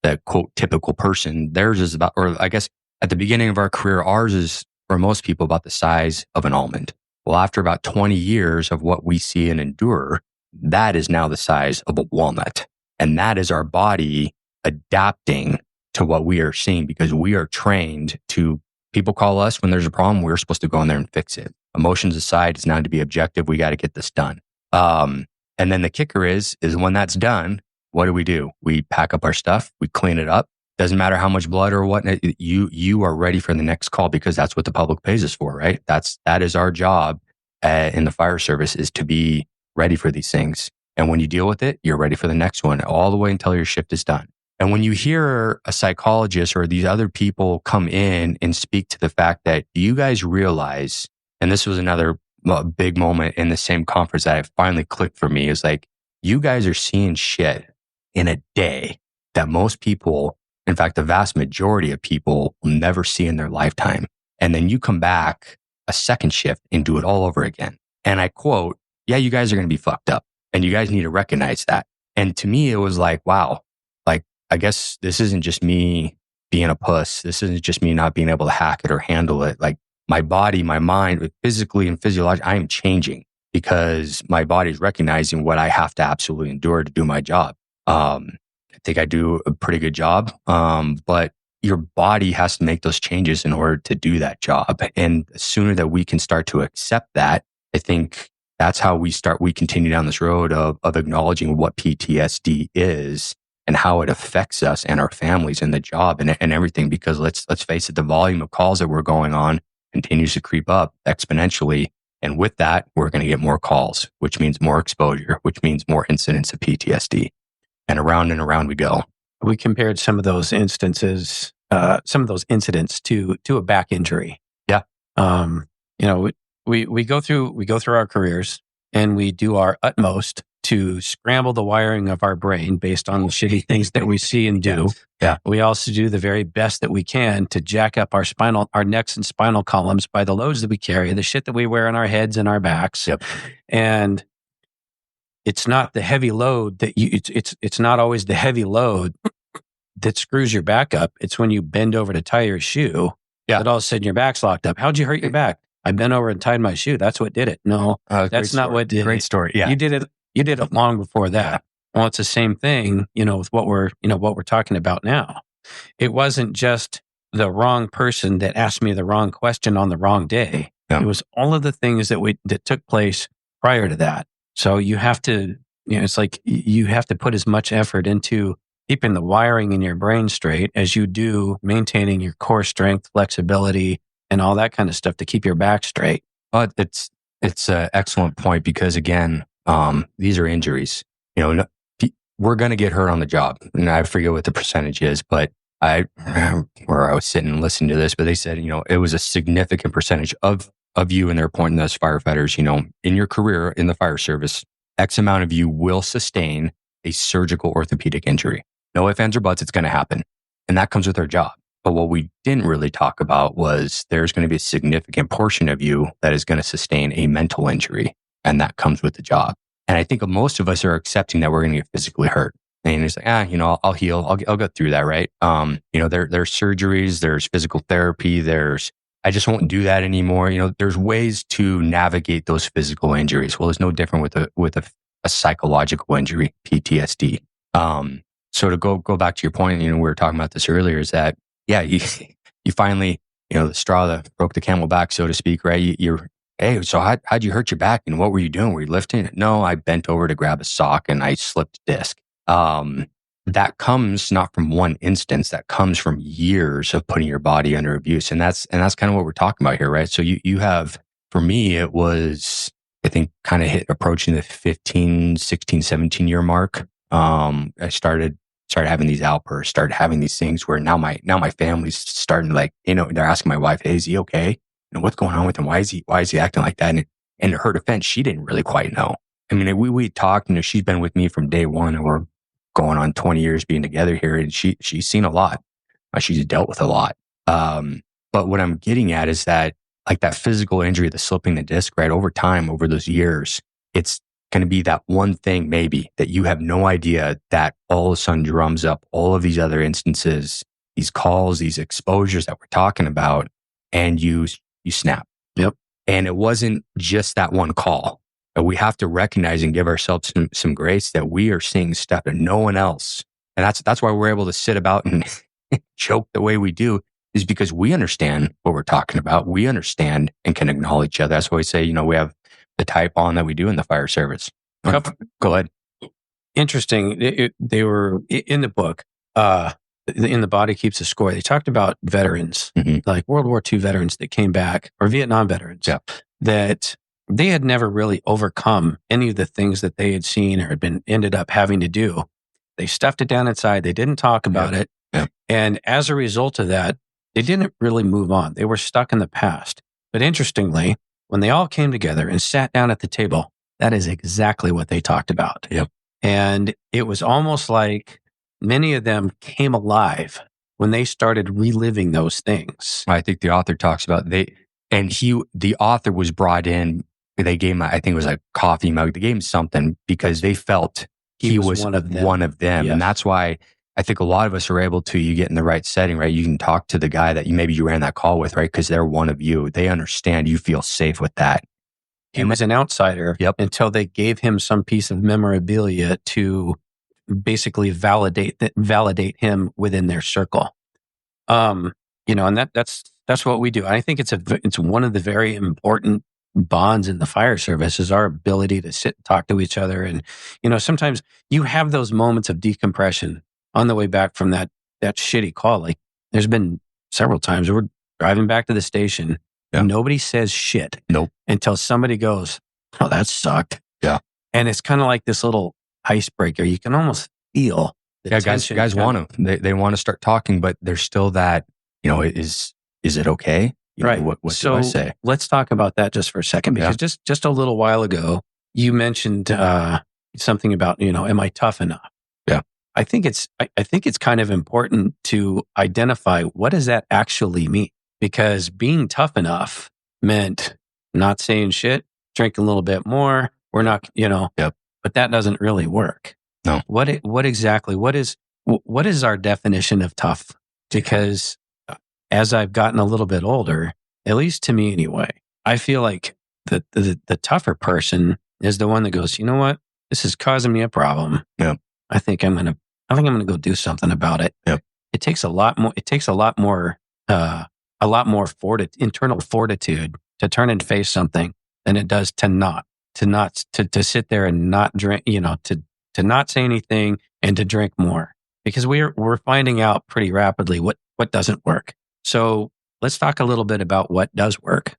The quote, typical person, theirs is about, or I guess at the beginning of our career, ours is for most people about the size of an almond. Well, after about 20 years of what we see and endure, that is now the size of a walnut. And that is our body adapting to what we are seeing because we are trained to, people call us when there's a problem, we're supposed to go in there and fix it. Emotions aside, it's now to be objective. We got to get this done. And then the kicker is when that's done, what do? We pack up our stuff, we clean it up. Doesn't matter how much blood or what, you are ready for the next call because that's what the public pays us for, right? That is our job in the fire service, is to be ready for these things. And when you deal with it, you're ready for the next one all the way until your shift is done. And when you hear a psychologist or these other people come in and speak to the fact that, do you guys realize, and this was another big moment in the same conference that I finally clicked for me, is like, you guys are seeing shit in a day that most people, in fact, the vast majority of people will never see in their lifetime. And then you come back a second shift and do it all over again. And I quote, yeah, you guys are going to be fucked up and you guys need to recognize that. And to me, it was like, wow, like, I guess this isn't just me being a puss. This isn't just me not being able to hack it or handle it. Like my body, my mind, physically and physiologically, I am changing because my body is recognizing what I have to absolutely endure to do my job. I think I do a pretty good job. But your body has to make those changes in order to do that job. And the sooner that we can start to accept that, I think that's how we continue down this road of acknowledging what PTSD is and how it affects us and our families and the job and everything. Because let's face it, the volume of calls that we're going on continues to creep up exponentially. And with that, we're going to get more calls, which means more exposure, which means more incidents of PTSD. And around we go. We compared some of those incidents to a back injury. Yeah. We go through our careers and we do our utmost to scramble the wiring of our brain based on the shitty things that we see and do. Yeah. We also do the very best that we can to jack up our necks and spinal columns by the loads that we carry, the shit that we wear on our heads and our backs. Yep. And it's not the heavy load it's not always the heavy load that screws your back up. It's when you bend over to tie your shoe that all of a sudden your back's locked up. How'd you hurt your back? I bent over and tied my shoe. That's what did it. No, that's not what did it. Great story. Yeah. You did it long before that. Well, it's the same thing, with what we're talking about now. It wasn't just the wrong person that asked me the wrong question on the wrong day. Yeah. It was all of the things that took place prior to that. So you have to, it's like you have to put as much effort into keeping the wiring in your brain straight as you do maintaining your core strength, flexibility, and all that kind of stuff to keep your back straight. It's an excellent point because again, these are injuries. We're going to get hurt on the job, and I forget what the percentage is, but I was sitting and listening to this, but they said, it was a significant percentage of you, and they're pointing as firefighters, in your career in the fire service, X amount of you will sustain a surgical orthopedic injury. No ifs, ands, or buts, it's going to happen. And that comes with our job. But what we didn't really talk about was there's going to be a significant portion of you that is going to sustain a mental injury. And that comes with the job. And I think most of us are accepting that we're going to get physically hurt. And it's like, I'll heal. I'll go through that, right? There's surgeries, there's physical therapy, I just won't do that anymore. There's ways to navigate those physical injuries. Well, it's no different with a psychological injury, PTSD. So to go back to your point, we were talking about this earlier, is that, yeah, you finally, the straw that broke the camel back, so to speak, right? Hey, so how'd you hurt your back? And what were you doing? Were you lifting? No, I bent over to grab a sock and I slipped a disc. that comes not from one instance, that comes from years of putting your body under abuse. And that's kind of what we're talking about here, right? So you have, for me, it was, I think, kind of approaching the 15, 16, 17 year mark. I started having these outbursts, started having these things where now my family's starting to, like, they're asking my wife, hey, is he okay? What's going on with him? Why is he acting like that? And to her defense, she didn't really quite know. I mean, we talked, she's been with me from day one, and we're going on 20 years being together here, and she's seen a lot. She's dealt with a lot. But what I'm getting at is that, like, that physical injury, the slipping the disc, right, over time, over those years, it's going to be that one thing maybe that you have no idea that all of a sudden drums up all of these other instances, these calls, these exposures that we're talking about, and you snap. Yep. And it wasn't just that one call. But we have to recognize and give ourselves some grace that we are seeing stuff that no one else. And that's why we're able to sit about and joke the way we do, is because we understand what we're talking about. We understand and can acknowledge each other. That's why we say, we have the type on that we do in the fire service. Go ahead. Interesting. They were in the book, in The Body Keeps a Score. They talked about veterans, like World War II veterans that came back, or Vietnam veterans, that they had never really overcome any of the things that they had seen or ended up having to do. They stuffed it down inside. They didn't talk about it. Yep. And as a result of that, they didn't really move on. They were stuck in the past. But interestingly, when they all came together and sat down at the table, that is exactly what they talked about. Yep. And it was almost like many of them came alive when they started reliving those things. I think the author talks about the author was brought in. They gave him, I think it was a coffee mug. They gave him something because they felt he was one of them. Yes. And that's why I think a lot of us are able to, you get in the right setting, right? You can talk to the guy that maybe you ran that call with, right? Because they're one of you. They understand. You feel safe with that. He was an outsider until they gave him some piece of memorabilia to basically validate him within their circle. And that's what we do. I think it's one of the very important bonds in the fire service is our ability to sit and talk to each other. And, sometimes you have those moments of decompression on the way back from that shitty call. Like, there's been several times we're driving back to the station. Yeah. Nobody says shit. Nope. Until somebody goes, oh, that sucked. Yeah. And it's kind of like this little icebreaker. You can almost feel the tension. Guys want to. They want to start talking, but there's still that, is it okay? Right. What do I say? Let's talk about that just for a second, because just a little while ago, you mentioned something about, am I tough enough? Yeah. I think it's kind of important to identify, what does that actually mean? Because being tough enough meant not saying shit, drinking a little bit more. We're not, but that doesn't really work. No. What is our definition of tough? Because as I've gotten a little bit older, at least to me anyway, I feel like the tougher person is the one that goes, you know what? This is causing me a problem. Yeah. I think I'm gonna go do something about it. Yep. It takes a lot more internal fortitude to turn and face something than it does to sit there and not drink, to not say anything and to drink more, because we're finding out pretty rapidly what doesn't work. So let's talk a little bit about what does work.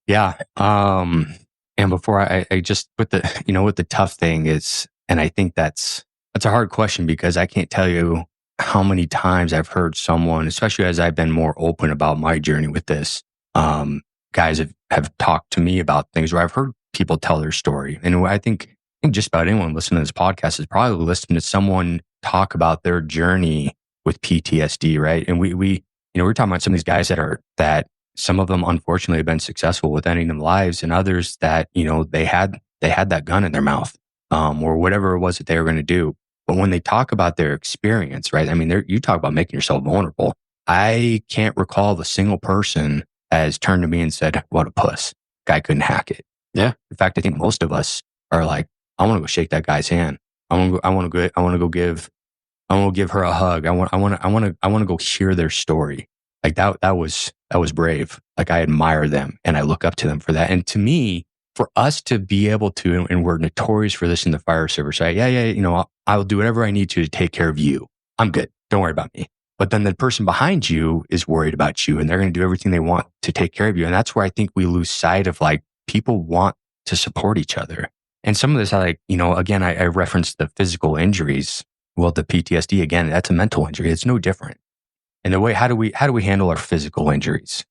Yeah. And before I just with the tough thing is, and I think that's a hard question, because I can't tell you how many times I've heard someone, especially as I've been more open about my journey with this, guys have talked to me about things where I've heard people tell their story. And I think just about anyone listening to this podcast is probably listening to someone talk about their journey with PTSD, right? And we're talking about some of these guys that some of them unfortunately have been successful with ending their lives, and others that, they had that gun in their mouth, or whatever it was that they were going to do. But when they talk about their experience, right? I mean, you talk about making yourself vulnerable. I can't recall the single person that has turned to me and said, what a puss. Guy couldn't hack it. Yeah. In fact, I think most of us are like, I want to go shake that guy's hand. I want to go give her a hug. I want to go hear their story. Like that was brave. Like, I admire them and I look up to them for that. And to me, for us to be able to, and we're notorious for this in the fire service, right? Yeah, I'll do whatever I need to take care of you. I'm good. Don't worry about me. But then the person behind you is worried about you and they're going to do everything they want to take care of you. And that's where I think we lose sight of like people want to support each other. And some of this, again, I referenced the physical injuries. Well, the PTSD, again, that's a mental injury. It's no different. And the way, how do we handle our physical injuries?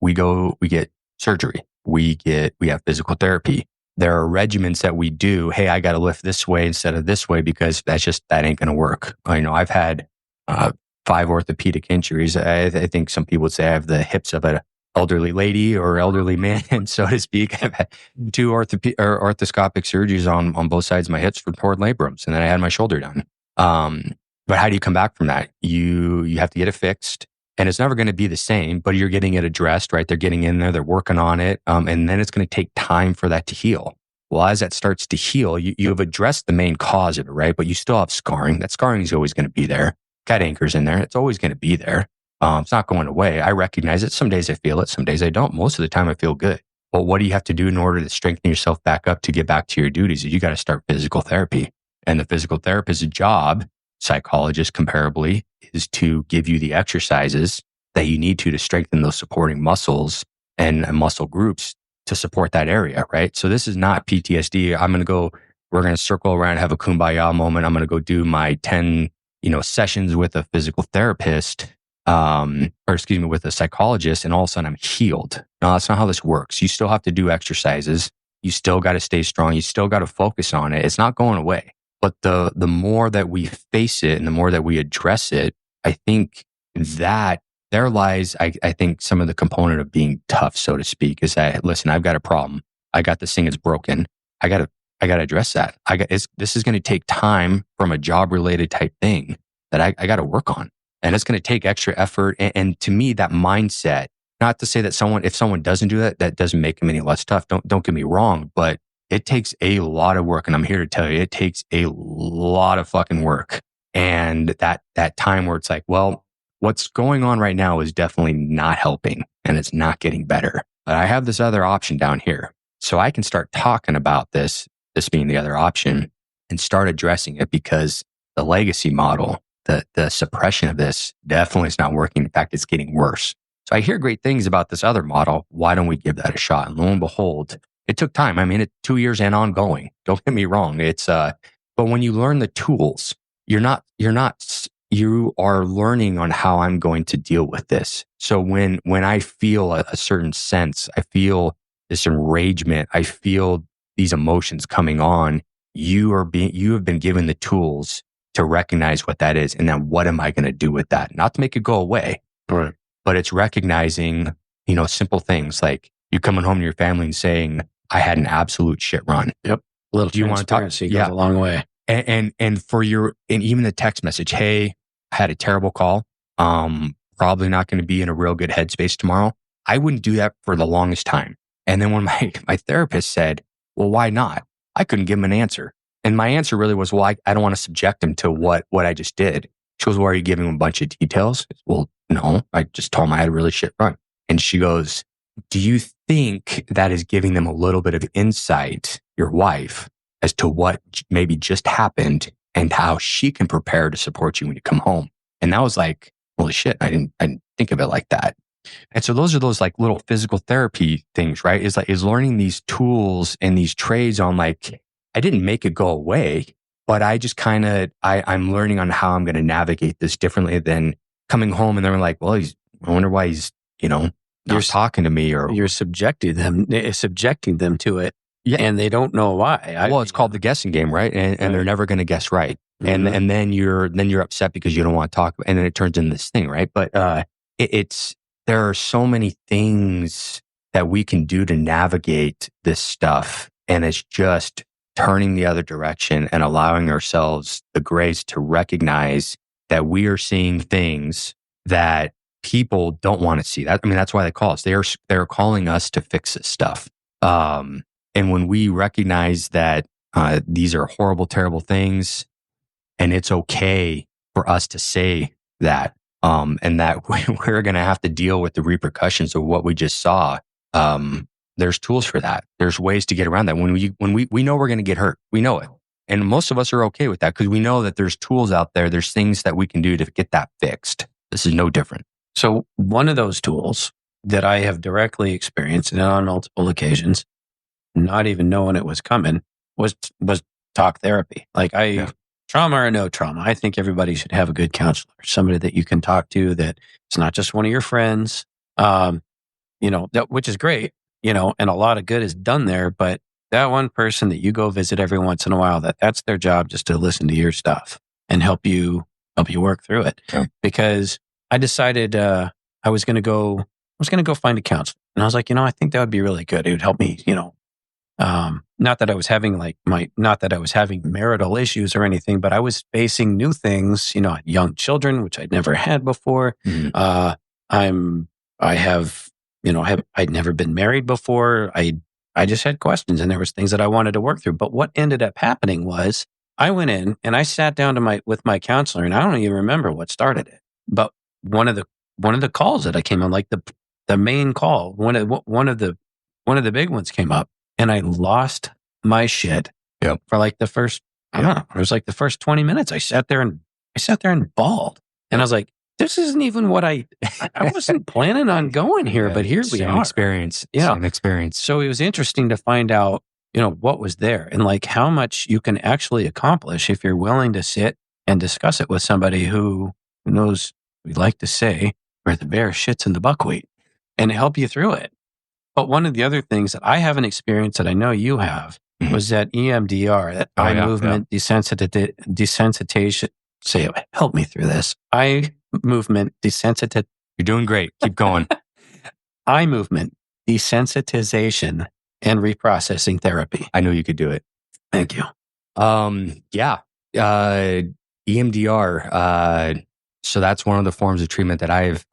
We get surgery. We have physical therapy. There are regimens that we do. Hey, I got to lift this way instead of this way because that ain't going to work. I've had 5 orthopedic injuries. I think some people would say I have the hips of an elderly lady or elderly man, so to speak. I've had 2 orthoscopic surgeries on both sides of my hips for torn labrums, and then I had my shoulder done. But how do you come back from that? You have to get it fixed. And it's never going to be the same, but you're getting it addressed, right? They're getting in there, they're working on it. And then it's going to take time for that to heal. Well, as that starts to heal, you have addressed the main cause of it, right? But you still have scarring. That scarring is always going to be there. Got anchors in there. It's always going to be there. It's not going away. I recognize it. Some days I feel it. Some days I don't. Most of the time I feel good. But what do you have to do in order to strengthen yourself back up to get back to your duties? You got to start physical therapy. And the physical therapist's job, psychologist comparably, is to give you the exercises that you need to strengthen those supporting muscles and muscle groups to support that area, right? So this is not PTSD. We're going to circle around, have a kumbaya moment. I'm going to go do my 10, sessions with a physical therapist, with a psychologist, and all of a sudden I'm healed. No, that's not how this works. You still have to do exercises. You still got to stay strong. You still got to focus on it. It's not going away. But the more that we face it and the more that we address it, I think that there lies, I think, some of the component of being tough, so to speak, is that, listen, I've got a problem. I got this thing that's broken. I got to address that. This is going to take time from a job related type thing that I got to work on. And it's going to take extra effort. And to me, that mindset, not to say that if someone doesn't do that, that doesn't make them any less tough. Don't get me wrong, but it takes a lot of work. And I'm here to tell you, it takes a lot of fucking work. And that time where it's like, well, what's going on right now is definitely not helping and it's not getting better. But I have this other option down here. So I can start talking about this being the other option, and start addressing it, because the legacy model, the suppression of this definitely is not working. In fact, it's getting worse. So I hear great things about this other model. Why don't we give that a shot? And lo and behold, it took time. I mean, it's 2 years and ongoing. Don't get me wrong. But when you learn the tools, you are learning on how I'm going to deal with this. So when I feel a certain sense, I feel this enragement, I feel these emotions coming on, you have been given the tools to recognize what that is. And then what am I going to do with that? Not to make it go away, right, but it's recognizing, simple things like you coming home to your family and saying, I had an absolute shit run. Yep. A little transparency goes a long way. And even the text message, hey, I had a terrible call. Probably not going to be in a real good headspace tomorrow. I wouldn't do that for the longest time. And then when my therapist said, well, why not? I couldn't give him an answer. And my answer really was, well, I don't want to subject him to what I just did. She goes, well, are you giving him a bunch of details? Well, no, I just told him I had a really shit run. And she goes, do you think that is giving them a little bit of insight, your wife, as to what maybe just happened and how she can prepare to support you when you come home? And that was like, holy shit, I didn't think of it like that. And so those are those like little physical therapy things, right? Is learning these tools and these trades on, like, I didn't make it go away, but I just I'm learning on how I'm going to navigate this differently than coming home and they're like, well, I wonder why he's, not talking to me, or you're subjecting them to it. Yeah. And they don't know why. It's called the guessing game, right? And they're never going to guess right. Mm-hmm. And then you're upset because you don't want to talk, and then it turns into this thing, right? But there are so many things that we can do to navigate this stuff, and it's just turning the other direction and allowing ourselves the grace to recognize that we are seeing things that people don't want to see. That's why they call us. They're calling us to fix this stuff. And when we recognize that these are horrible, terrible things, and it's okay for us to say that, and that we're going to have to deal with the repercussions of what we just saw, there's tools for that. There's ways to get around that. When we know we're going to get hurt, we know it. And most of us are okay with that because we know that there's tools out there. There's things that we can do to get that fixed. This is no different. So one of those tools that I have directly experienced and on multiple occasions, not even knowing it was coming, was talk therapy. Like trauma or no trauma, I think everybody should have a good counselor, somebody that you can talk to that it's not just one of your friends, which is great, and a lot of good is done there. But that one person that you go visit every once in a while, that's their job, just to listen to your stuff and help you work through it. Yeah. Because I decided I was going to go find a counselor, and I was like, I think that would be really good. It would help me, not that I was having marital issues or anything, but I was facing new things, young children, which I'd never had before. Mm-hmm. I'd never been married before. I just had questions, and there was things that I wanted to work through. But what ended up happening was I went in and I sat down with my counselor, and I don't even remember what started it. But one of the calls that I came on, like the main call, one of the big ones came up, and I lost my shit for like the first, I don't know, it was like the first 20 minutes. I sat there and bawled, and I was like, this isn't even what I wasn't planning on going here, but here we are. Same experience. So it was interesting to find out, what was there and like how much you can actually accomplish if you're willing to sit and discuss it with somebody who knows, we like to say, where the bear shits in the buckwheat, and help you through it. But one of the other things that I haven't experienced that I know you have was that EMDR, that eye movement desensitization. Say it, help me through this. Eye movement desensitization. You're doing great. Keep going. Eye movement desensitization and reprocessing therapy. I knew you could do it. Thank you. EMDR. So that's one of the forms of treatment that I've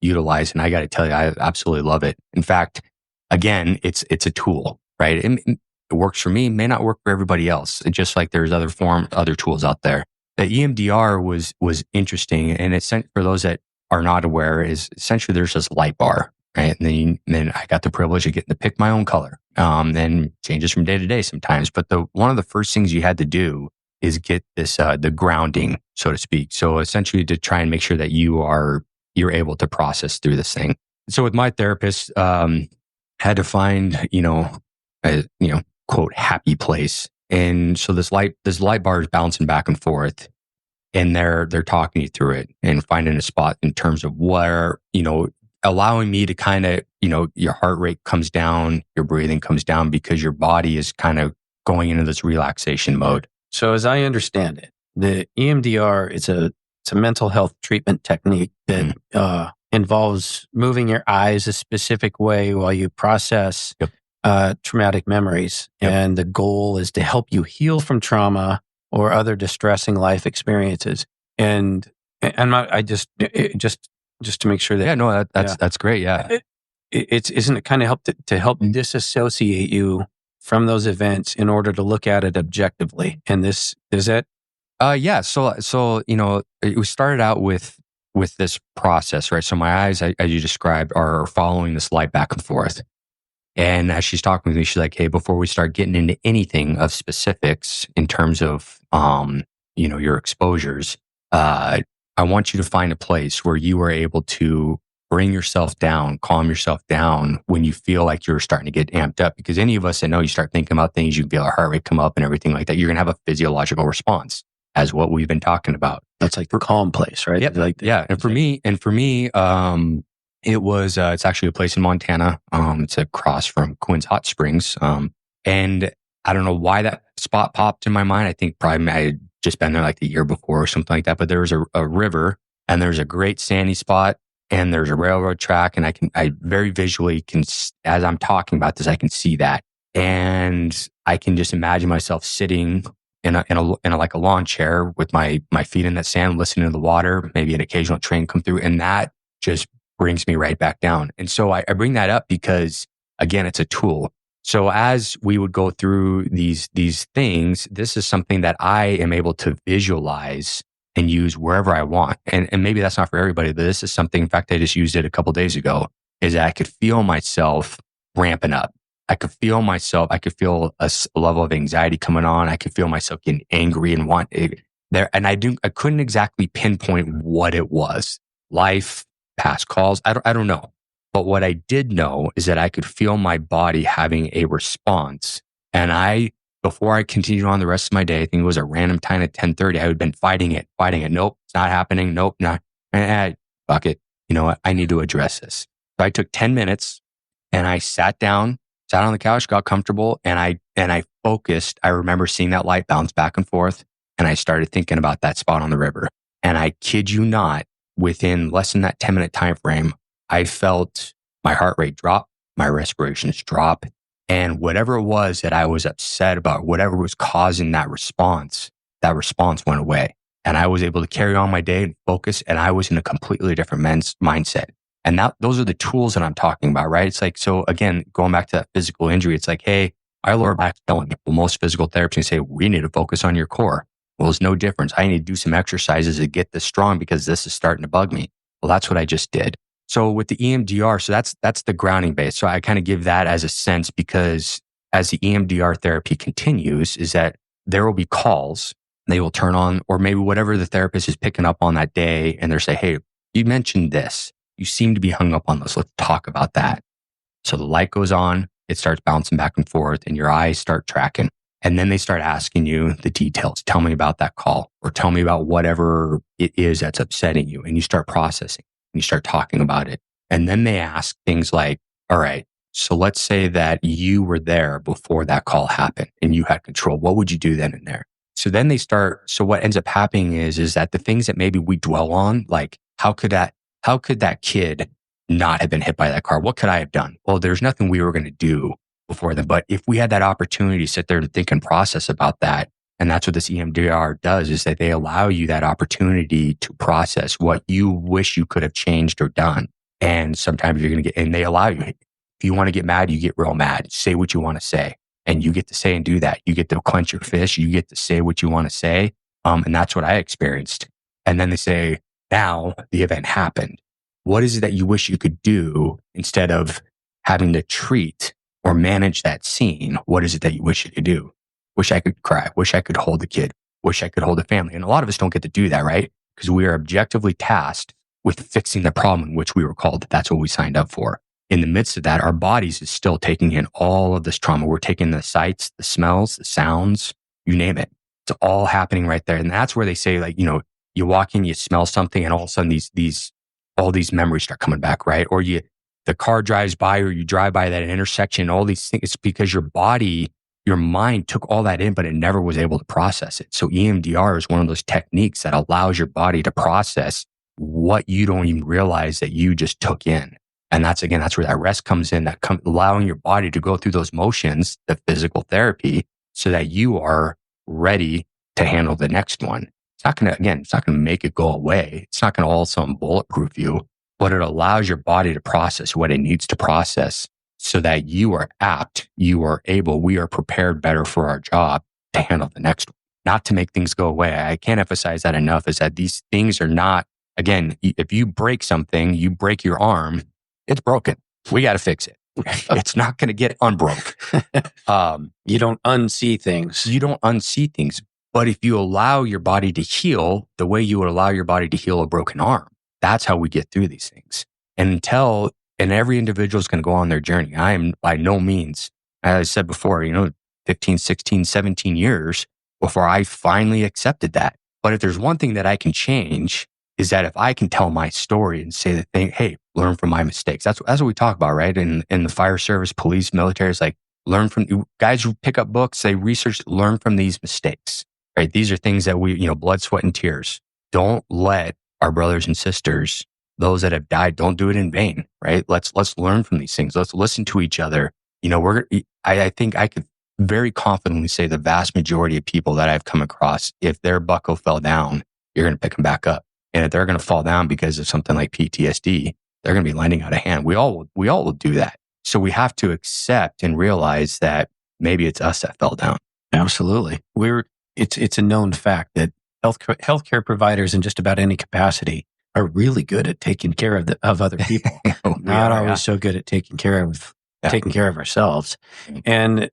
utilized, and I got to tell you, I absolutely love it. In fact, again, it's a tool, right? It works for me, may not work for everybody else. It's just like there's other tools out there. The EMDR was interesting, and it's for those that are not aware, is essentially there's this light bar, right? And then I got the privilege of getting to pick my own color. Then changes from day to day sometimes, but one of the first things you had to do is get this the grounding, so to speak. So essentially, to try and make sure that you're able to process through this thing. So with my therapist, had to find a quote happy place. And so this light bar is bouncing back and forth, and they're talking you through it and finding a spot in terms of where, allowing me to kind of, your heart rate comes down, your breathing comes down because your body is kind of going into this relaxation mode. So as I understand it, the EMDR, it's a mental health treatment technique that involves moving your eyes a specific way while you process traumatic memories. Yep. And the goal is to help you heal from trauma or other distressing life experiences. And just to make sure that that's great. Yeah, isn't it kind of help to help disassociate you from those events in order to look at it objectively? And this is it. So it started out with this process, right? So my eyes, as you described, are following this light back and forth. And as she's talking with me, she's like, hey, before we start getting into anything of specifics in terms of, your exposures, I want you to find a place where you are able to bring yourself down, calm yourself down when you feel like you're starting to get amped up. Because any of us that know, you start thinking about things, you feel our heart rate come up and everything like that. You're going to have a physiological response, as what we've been talking about. That's like the calm place, right? Yeah. And for me, it was, it's actually a place in Montana. It's across from Quinn's Hot Springs. And I don't know why that spot popped in my mind. I think probably I had just been there like the year before or something like that. But there was a river, and there's a great sandy spot, and there's a railroad track. And I very visually can, as I'm talking about this, I can see that. And I can just imagine myself sitting in a like a lawn chair with my feet in that sand, listening to the water, maybe an occasional train come through. And that just brings me right back down. And so I bring that up because, again, it's a tool. So as we would go through these things, this is something that I am able to visualize and use wherever I want. And maybe that's not for everybody, but this is something, in fact, I just used it a couple of days ago, is that I could feel myself ramping up. I could feel myself. I could feel a level of anxiety coming on. I could feel myself getting angry and want it there. And I couldn't exactly pinpoint what it was. Life, past calls. I don't know. But what I did know is that I could feel my body having a response. And before I continued on the rest of my day, I think it was a random time at 10:30, I had been fighting it. Nope, it's not happening. Nope, not. Fuck it. You know what? I need to address this. So I took 10 minutes and I sat on the couch, got comfortable, and I focused. I remember seeing that light bounce back and forth, and I started thinking about that spot on the river. And I kid you not, within less than that 10-minute time frame, I felt my heart rate drop, my respirations drop, and whatever it was that I was upset about, whatever was causing that response went away. And I was able to carry on my day and focus, and I was in a completely different mindset. And those are the tools that I'm talking about, right? It's like, so again, going back to that physical injury, it's like, hey, our lower back's killing me. Well, most physical therapists say, we need to focus on your core. Well, there's no difference. I need to do some exercises to get this strong because this is starting to bug me. Well, that's what I just did. So with the EMDR, so that's the grounding base. So I kind of give that as a sense, because as the EMDR therapy continues, is that there will be calls they will turn on, or maybe whatever the therapist is picking up on that day. And they're saying, hey, you mentioned this. You seem to be hung up on this. Let's talk about that. So the light goes on, it starts bouncing back and forth, and your eyes start tracking. And then they start asking you the details. Tell me about that call, or tell me about whatever it is that's upsetting you. And you start processing and you start talking about it. And then they ask things like, all right, so let's say that you were there before that call happened and you had control. What would you do then and there? So then so what ends up happening is that the things that maybe we dwell on, like how could that kid not have been hit by that car? What could I have done? Well, there's nothing we were going to do before then. But if we had that opportunity to sit there and think and process about that, and that's what this EMDR does, is that they allow you that opportunity to process what you wish you could have changed or done. And sometimes you're going to and they allow you, if you want to get mad, you get real mad. Say what you want to say. And you get to say and do that. You get to clench your fist. You get to say what you want to say. And that's what I experienced. And then they say, now the event happened. What is it that you wish you could do instead of having to treat or manage that scene? What is it that you wish you could do? Wish I could cry. Wish I could hold the kid. Wish I could hold the family. And a lot of us don't get to do that, right? Because we are objectively tasked with fixing the problem in which we were called. That's what we signed up for. In the midst of that, our bodies is still taking in all of this trauma. We're taking the sights, the smells, the sounds, you name it. It's all happening right there. And that's where they say, like, you walk in, you smell something, and all of a sudden all these memories start coming back, right? Or the car drives by, or you drive by that intersection, all these things. It's because your mind took all that in, but it never was able to process it. So EMDR is one of those techniques that allows your body to process what you don't even realize that you just took in. And that's where that rest comes in, allowing your body to go through those motions, the physical therapy, so that you are ready to handle the next one. It's not going to make it go away. It's not going to all of a sudden bulletproof you, but it allows your body to process what it needs to process so that you are apt, you are able, we are prepared better for our job to handle the next one. Not to make things go away. I can't emphasize that enough, is that these things are not, again, if you break something, you break your arm, it's broken. We got to fix it. It's not going to get unbroke. You don't unsee things. You don't unsee things. But if you allow your body to heal the way you would allow your body to heal a broken arm, that's how we get through these things. And every individual is going to go on their journey. I am by no means, as I said before, 15, 16, 17 years before I finally accepted that. But if there's one thing that I can change, is that if I can tell my story and say the thing, hey, learn from my mistakes. That's what we talk about, right? In the fire service, police, military, it's like, learn from guys who pick up books, they research, learn from these mistakes, right? These are things that we, blood, sweat, and tears. Don't let our brothers and sisters, those that have died, don't do it in vain, right? Let's learn from these things. Let's listen to each other. I think I could very confidently say the vast majority of people that I've come across, if their buckle fell down, you're going to pick them back up. And if they're going to fall down because of something like PTSD, they're going to be lending out a hand. We all will do that. So we have to accept and realize that maybe it's us that fell down. Absolutely. It's a known fact that healthcare providers in just about any capacity are really good at taking care of other people. Not always so good at taking care of taking care of ourselves. And,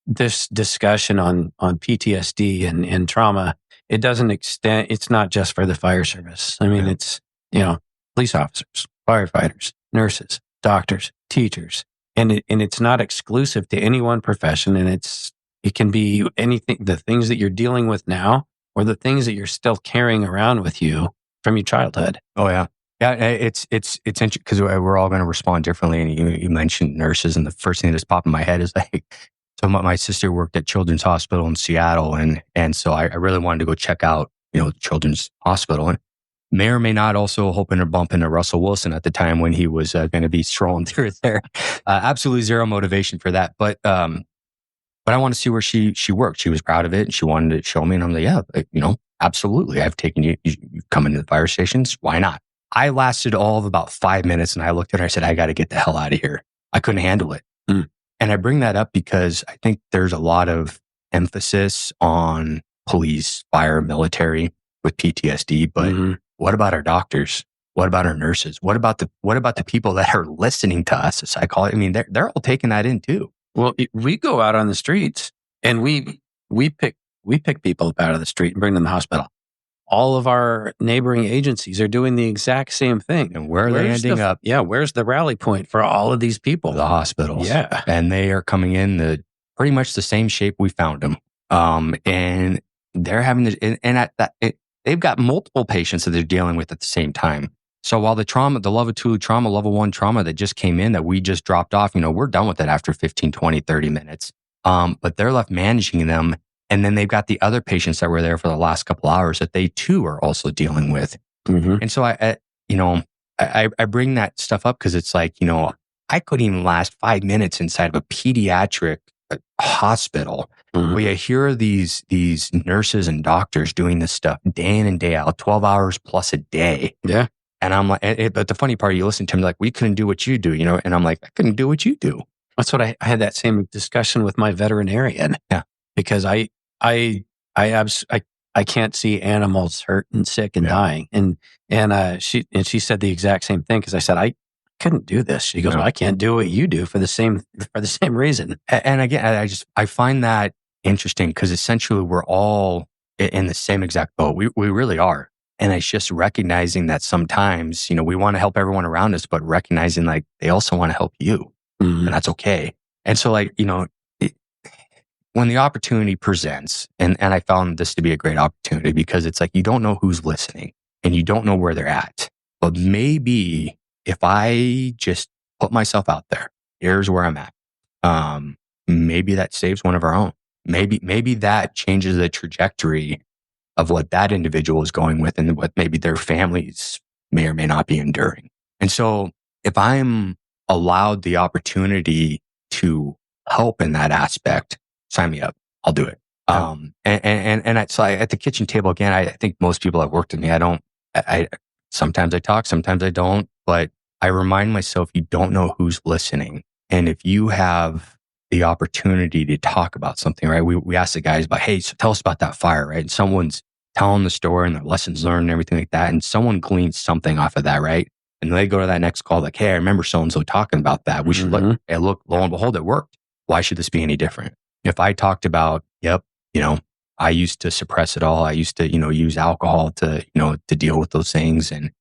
this discussion on PTSD and trauma, it doesn't extend, it's not just for the fire service. I mean, it's, police officers, firefighters, nurses, doctors, teachers, and it's not exclusive to any one profession. And it can be anything, the things that you're dealing with now, or the things that you're still carrying around with you from your childhood. Oh yeah. Yeah, it's interesting because we're all going to respond differently. And you mentioned nurses, and the first thing that's popped in my head is like, so my sister worked at Children's Hospital in Seattle, and so I really wanted to go check out, the Children's Hospital, and may or may not also hoping to bump into Russell Wilson at the time when he was going to be strolling through there. Absolutely zero motivation for that, but I want to see where she worked. She was proud of it, and she wanted to show me, and I'm like, yeah, absolutely. I've taken you come into the fire stations. Why not? I lasted all of about 5 minutes, and I looked at her. I said, I got to get the hell out of here. I couldn't handle it. And I bring that up because I think there's a lot of emphasis on police, fire, military with PTSD. But what about our doctors? What about our nurses? What about the people that are listening to us? The psychology. I mean, they're all taking that in too. Well, we go out on the streets and we pick people up out of the street and bring them to the hospital. All of our neighboring agencies are doing the exact same thing. And where are they ending up? Yeah, where's the rally point for all of these people? The hospitals. Yeah. And they are coming in pretty much the same shape we found them. And they're having they've got multiple patients that they're dealing with at the same time. So while the level 2 trauma, level 1 trauma that just came in that we just dropped off, we're done with it after 15, 20, 30 minutes. But they're left managing them. And then they've got the other patients that were there for the last couple hours that they too are also dealing with. And so I bring that stuff up because it's like, I couldn't even last 5 minutes inside of a pediatric hospital where you hear these nurses and doctors doing this stuff day in and day out, 12 hours plus a day. Yeah. And I'm like, but the funny part, you listen to them like, we couldn't do what you do, and I'm like, I couldn't do what you do. That's what I had that same discussion with my veterinarian. Yeah. Because I can't see animals hurt and sick and dying. And she said the exact same thing. Cause I said, I couldn't do this. She goes, well, I can't do what you do for the same reason. And again, I find that interesting because essentially we're all in the same exact boat. We really are. And it's just recognizing that sometimes, we want to help everyone around us, but recognizing like they also want to help you and that's okay. And so like, when the opportunity presents, and I found this to be a great opportunity because it's like, you don't know who's listening and you don't know where they're at, but maybe if I just put myself out there, here's where I'm at. Maybe that saves one of our own. Maybe that changes the trajectory of what that individual is going with and what maybe their families may or may not be enduring. And so if I'm allowed the opportunity to help in that aspect, sign me up. I'll do it. So at the kitchen table again, I think most people that worked with me, I sometimes I talk, sometimes I don't, but I remind myself, you don't know who's listening. And if you have the opportunity to talk about something, right? We ask the guys about, hey, so tell us about that fire, right? And someone's telling the story and their lessons learned and everything like that. And someone gleans something off of that, right? And they go to that next call like, hey, I remember so-and-so talking about that. We should look, lo and behold, it worked. Why should this be any different? If I talked about, I used to suppress it all. I used to, use alcohol to deal with those things. And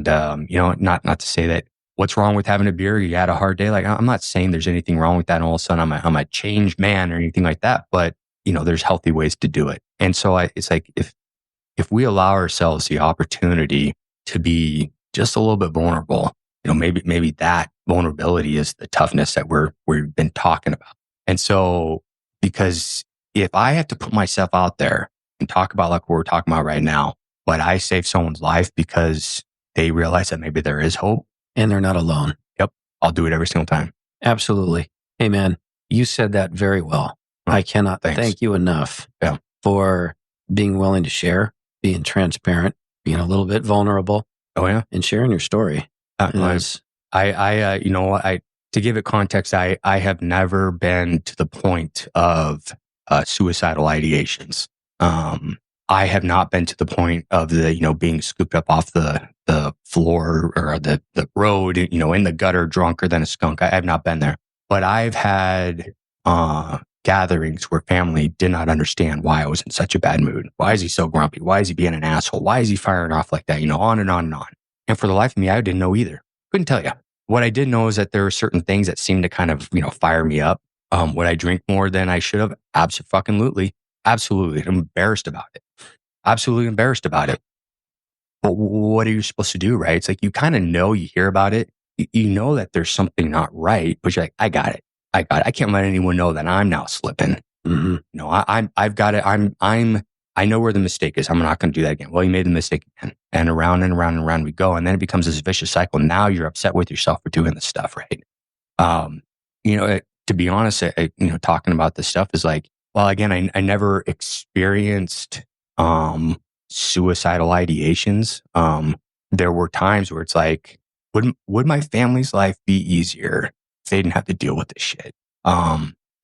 not to say that what's wrong with having a beer? You had a hard day. Like, I'm not saying there's anything wrong with that. And all of a sudden I'm a changed man or anything like that. But, there's healthy ways to do it. And so it's like, if we allow ourselves the opportunity to be just a little bit vulnerable, maybe that vulnerability is the toughness that we've been talking about. And so, because if I have to put myself out there and talk about like what we're talking about right now, but I save someone's life because they realize that maybe there is hope and they're not alone. Yep. I'll do it every single time. Absolutely. Hey man, you said that very well. I cannot thank you enough for being willing to share, being transparent, being a little bit vulnerable. Oh yeah. And sharing your story. To give it context, I have never been to the point of suicidal ideations. I have not been to the point of the, being scooped up off the floor or the road, in the gutter, drunker than a skunk. I have not been there, but I've had, gatherings where family did not understand why I was in such a bad mood. Why is he so grumpy? Why is he being an asshole? Why is he firing off like that? On and on and on. And for the life of me, I didn't know either. Couldn't tell you. What I did know is that there were certain things that seemed to kind of, fire me up. Would I drink more than I should have? Absolutely. Absolutely. I'm embarrassed about it. Absolutely embarrassed about it. But what are you supposed to do, right? It's like you kind of know, you hear about it. You know that there's something not right, but you're like, I got it. I can't let anyone know that I'm now slipping. Mm-hmm. I've got it. I know where the mistake is. I'm not going to do that again. Well, you made the mistake again. And around and around and around we go. And then it becomes this vicious cycle. Now you're upset with yourself for doing this stuff, right? To be honest, talking about this stuff is like, well, again, I never experienced suicidal ideations. There were times where it's like, would my family's life be easier if they didn't have to deal with this shit?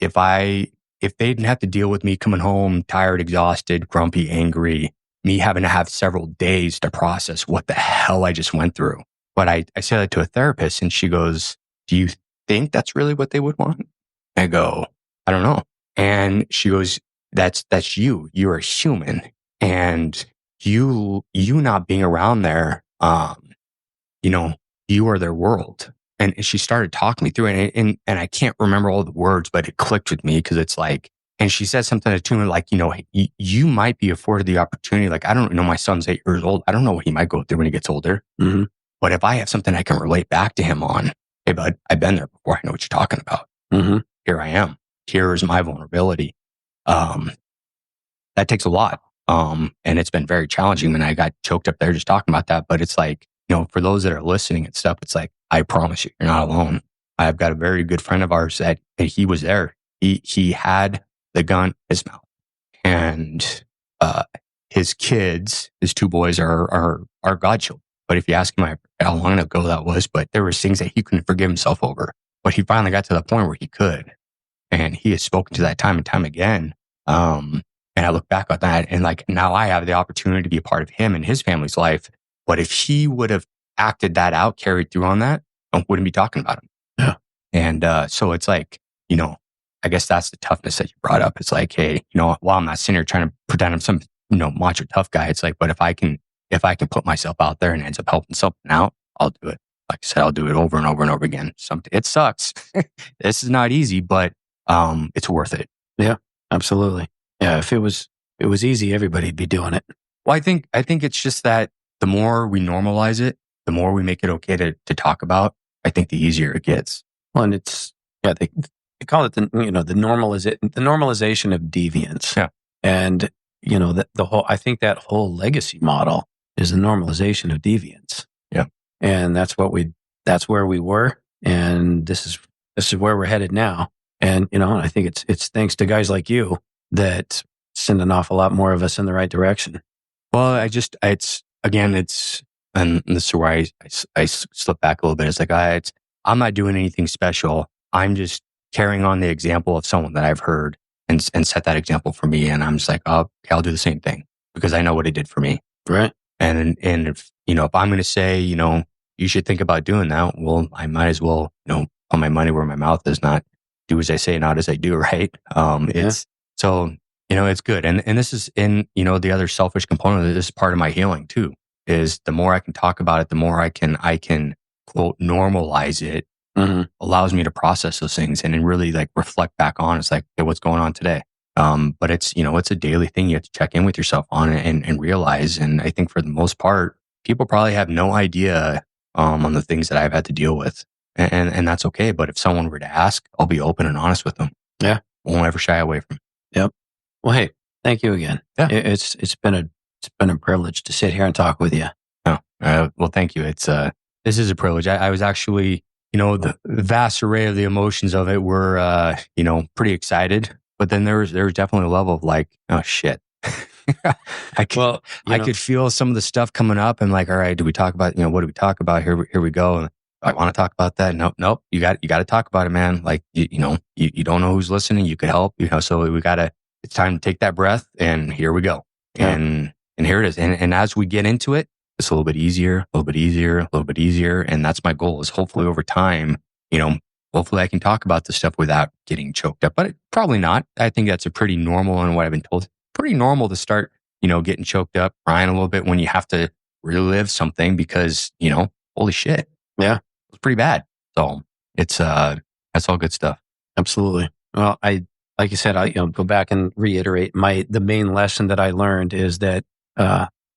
If they didn't have to deal with me coming home tired, exhausted, grumpy, angry, me having to have several days to process what the hell I just went through. But I said that to a therapist and she goes, do you think that's really what they would want? I go, I don't know. And she goes, that's you. You're a human. And you not being around there, you are their world. And she started talking me through it. And I can't remember all the words, but it clicked with me because it's like, and she said something to me like, you might be afforded the opportunity. Like, I don't know, my son's 8 years old. I don't know what he might go through when he gets older. Mm-hmm. But if I have something I can relate back to him on, hey, bud, I've been there before. I know what you're talking about. Mm-hmm. Here I am. Here is my vulnerability. That takes a lot. And it's been very challenging. And I got choked up there just talking about that. But it's like, for those that are listening and stuff, it's like, I promise you, you're not alone. I've got a very good friend of ours that he was there. He had the gun in his mouth, and his kids, his 2 boys, are godchildren. But if you ask him how long ago that was, but there was things that he couldn't forgive himself over. But he finally got to the point where he could, and he has spoken to that time and time again. And I look back on that, and like now I have the opportunity to be a part of him and his family's life. But if he would have acted that out, carried through on that, I wouldn't be talking about him. Yeah. And so it's like, I guess that's the toughness that you brought up. It's like, hey, while I'm not sitting here trying to pretend I'm some, macho tough guy, it's like, but if I can put myself out there and ends up helping something out, I'll do it. Like I said, I'll do it over and over and over again. It sucks. This is not easy, but it's worth it. Yeah, absolutely. Yeah, if it was easy, everybody'd be doing it. Well, I think it's just that the more we normalize it, the more we make it okay to talk about, I think the easier it gets. Well, and they call it the normalization of deviance. Yeah. And, I think that whole legacy model is the normalization of deviance. Yeah. And that's where we were. And this is where we're headed now. And, I think it's thanks to guys like you that send an awful lot more of us in the right direction. Well, and this is where I slip back a little bit. It's like, I'm not doing anything special. I'm just carrying on the example of someone that I've heard and set that example for me. And I'm just like, oh, okay, I'll do the same thing because I know what it did for me. Right. And if I'm going to say, you should think about doing that, well, I might as well, put my money where my mouth is, not do as I say, not as I do. Right. It's so, it's good. And this is the other selfish component of this is part of my healing too, is the more I can talk about it, the more I can quote, normalize it, allows me to process those things and then really like reflect back on. It's like, okay, what's going on today? But it's, it's a daily thing you have to check in with yourself on and realize. And I think for the most part, people probably have no idea, on the things that I've had to deal with. And that's okay. But if someone were to ask, I'll be open and honest with them. Yeah. Won't ever shy away from it. Yep. Well, hey, thank you again. Yeah. It's been a privilege to sit here and talk with you. Oh, well, thank you. This is a privilege. I was actually, the vast array of the emotions of it were, pretty excited, but then there was definitely a level of like, oh shit. I could feel some of the stuff coming up and like, all right, do we talk about, what do we talk about? Here we go. And I want to talk about that. Nope. You got to talk about it, man. Like, you don't know who's listening. You could help, so it's time to take that breath and here we go. And here it is. And as we get into it, it's a little bit easier, a little bit easier, a little bit easier. And that's my goal, is hopefully over time, hopefully I can talk about this stuff without getting choked up, but probably not. I think that's a pretty normal, and what I've been told, pretty normal to start, getting choked up, crying a little bit when you have to relive something because, holy shit. Yeah. It's pretty bad. So it's, that's all good stuff. Absolutely. Well, like you said, I go back and reiterate the main lesson that I learned is that,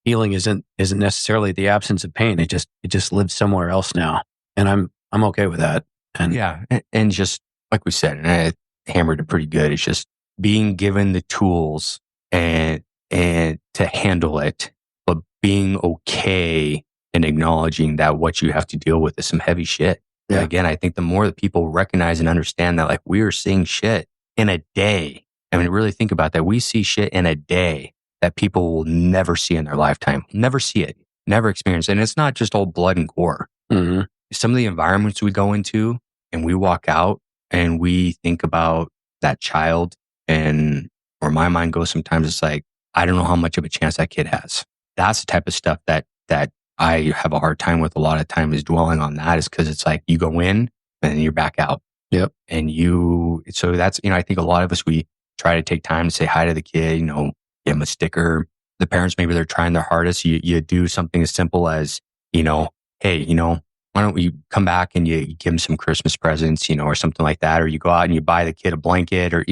healing isn't necessarily the absence of pain. It just lives somewhere else now. And I'm okay with that. And yeah. And just like we said, and I hammered it pretty good. It's just being given the tools and to handle it, but being okay and acknowledging that what you have to deal with is some heavy shit. Yeah. Again, I think the more that people recognize and understand that, like, we are seeing shit in a day. I mean, really think about that. We see shit in a day that people will never see in their lifetime. Never see it. Never experience it. And it's not just all blood and gore. Mm-hmm. Some of the environments we go into and we walk out and we think about that child, and where my mind goes sometimes, it's like, I don't know how much of a chance that kid has. That's the type of stuff that I have a hard time with a lot of times, is dwelling on that, is because it's like you go in and then you're back out. Yep. And so that's, I think a lot of us, we try to take time to say hi to the kid, give them a sticker. The parents, maybe they're trying their hardest. You do something as simple as, hey, why don't we come back and you give them some Christmas presents, or something like that. Or you go out and you buy the kid a blanket, or,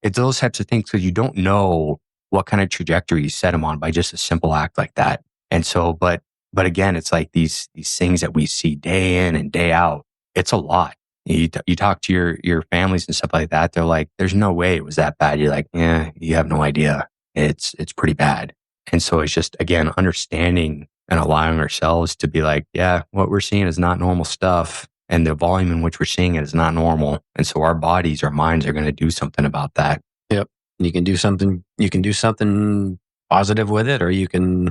it's those types of things, because you don't know what kind of trajectory you set them on by just a simple act like that. And so, but again, it's like these things that we see day in and day out. It's a lot. You talk to your families and stuff like that. They're like, there's no way it was that bad. You're like, yeah, you have no idea. It's pretty bad. And so it's just, again, understanding and allowing ourselves to be like, yeah, what we're seeing is not normal stuff. And the volume in which we're seeing it is not normal. And so our bodies, our minds are going to do something about that. Yep. You can do something positive with it, or you can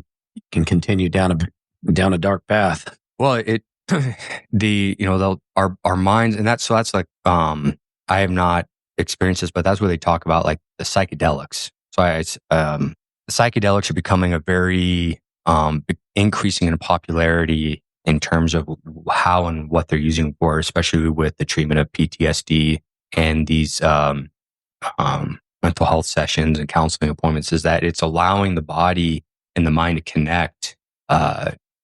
continue down a dark path. Well, our minds, and that's like, I have not experienced this, but that's where they talk about, like, the psychedelics. So the psychedelics are becoming a very, increasing in popularity in terms of how and what they're using for, especially with the treatment of PTSD and these, mental health sessions and counseling appointments, is that it's allowing the body and the mind to connect,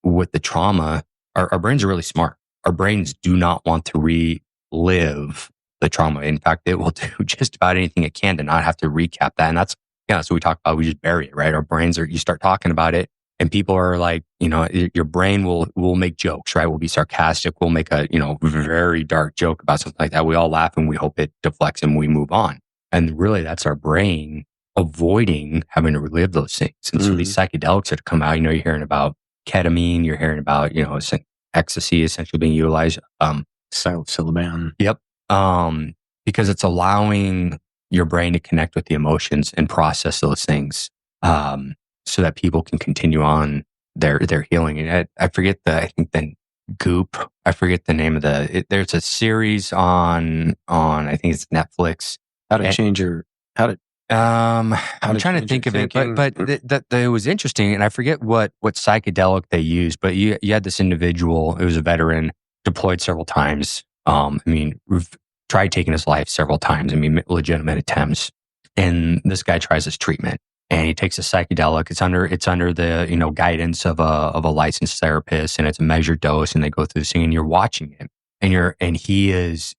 with the trauma. Our brains are really smart. Our brains do not want to relive the trauma. In fact, it will do just about anything it can to not have to recap that. And that's what we talk about. We just bury it, right? Our brains you start talking about it, and people are like, your brain will make jokes, right? We'll be sarcastic. We'll make a, very dark joke about something like that. We all laugh and we hope it deflects and we move on. And really, that's our brain avoiding having to relive those things. And so these psychedelics that come out, you're hearing about ketamine, you're hearing about, ecstasy essentially being utilized. Psilocybin. Yep. Because it's allowing your brain to connect with the emotions and process those things, so that people can continue on their healing. And I forget I think the Goop. I forget the name of there's a series on I think it's Netflix. I'm trying to think of it, but it was interesting, and I forget what psychedelic they used, but you had this individual, it was a veteran, deployed several times. We've tried taking his life several times. Legitimate attempts. And this guy tries this treatment, and he takes a psychedelic. It's under the, guidance of a licensed therapist, and it's a measured dose, and they go through this thing, and you're watching him, and he is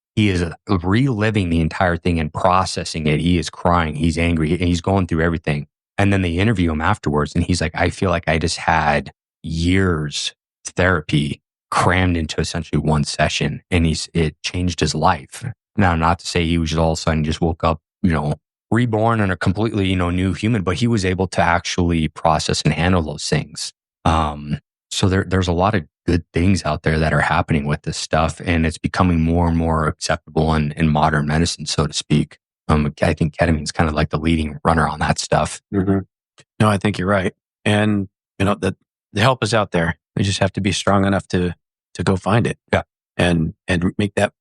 reliving the entire thing and processing it. He is crying. He's angry. And he's going through everything. And then they interview him afterwards. And he's like, I feel like I just had years of therapy crammed into essentially one session. And it changed his life. Now, not to say he was just all of a sudden just woke up, reborn and a completely, new human, but he was able to actually process and handle those things. So there's a lot of good things out there that are happening with this stuff, and it's becoming more and more acceptable in modern medicine, so to speak. I think ketamine is kind of like the leading runner on that stuff. Mm-hmm. No, I think you're right. And, the help is out there. We just have to be strong enough to go find it. Yeah. And make that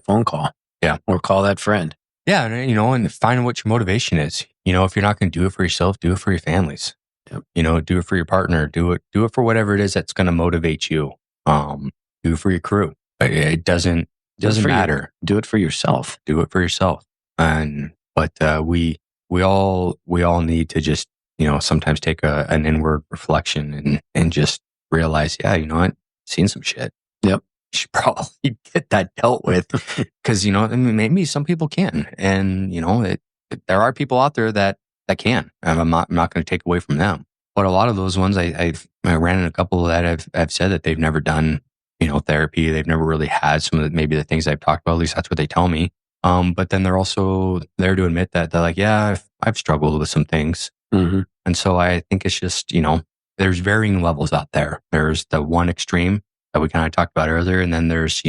phone call. Yeah. Or call that friend. Yeah. And find what your motivation is. If you're not going to do it for yourself, do it for your families. Yep. Do it for your partner. Do it for whatever it is that's going to motivate you. Do it for your crew. It doesn't matter. Do it for yourself. Do it for yourself. But we all need to just, sometimes take an inward reflection and just realize, yeah, you know what? Seen some shit. Yep. You should probably get that dealt with, because, maybe some people can. And, there are people out there that can. And I'm not going to take away from them. But a lot of those ones, I ran in a couple that I've said that they've never done, therapy. They've never really had some of maybe the things I've talked about. At least that's what they tell me. But then they're also there to admit that they're like, yeah, I've struggled with some things. Mm-hmm. And so I think it's just, there's varying levels out there. There's the one extreme that we kind of talked about earlier. And then there's,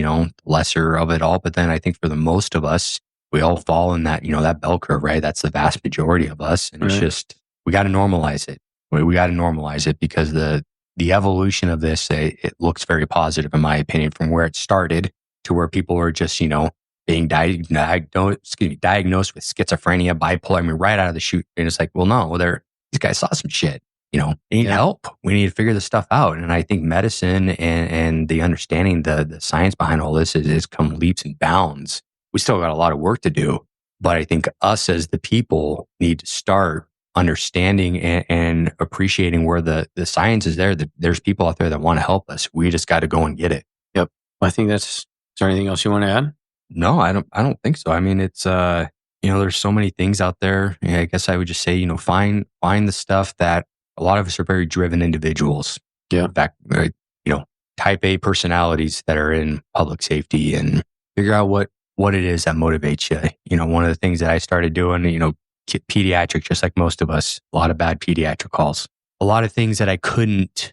lesser of it all. But then I think for the most of us, we all fall in that, that bell curve, right? That's the vast majority of us. And It's just, we got to normalize it. We got to normalize it, because the evolution of this, it looks very positive, in my opinion, from where it started to where people were just, being diagnosed with schizophrenia, bipolar. I mean, right out of the chute. And it's like, well, no, these guys saw some shit. They need help. We need to figure this stuff out. And I think medicine and the understanding, the science behind all this is come leaps and bounds. We still got a lot of work to do, but I think us as the people need to start understanding and appreciating where the science is there. That there's people out there that want to help us. We just got to go and get it. Yep. I think is there anything else you want to add? No, I don't think so. I mean, it's, there's so many things out there. I guess I would just say, find the stuff that a lot of us are very driven individuals. Yeah. In fact, type A personalities that are in public safety, and figure out what it is that motivates you. One of the things that I started doing, pediatric, just like most of us, a lot of bad pediatric calls, a lot of things that I couldn't,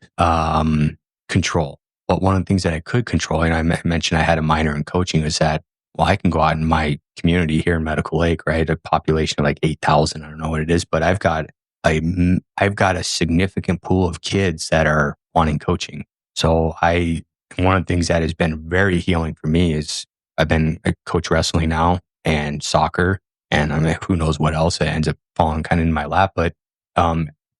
control. But one of the things that I could control, and I mentioned I had a minor in coaching, is that, well, I can go out in my community here in Medical Lake, right? A population of like 8,000. I don't know what it is, but I've got a significant pool of kids that are wanting coaching. So one of the things that has been very healing for me is I coach wrestling now and soccer, and I mean, who knows what else it ends up falling kind of in my lap. But,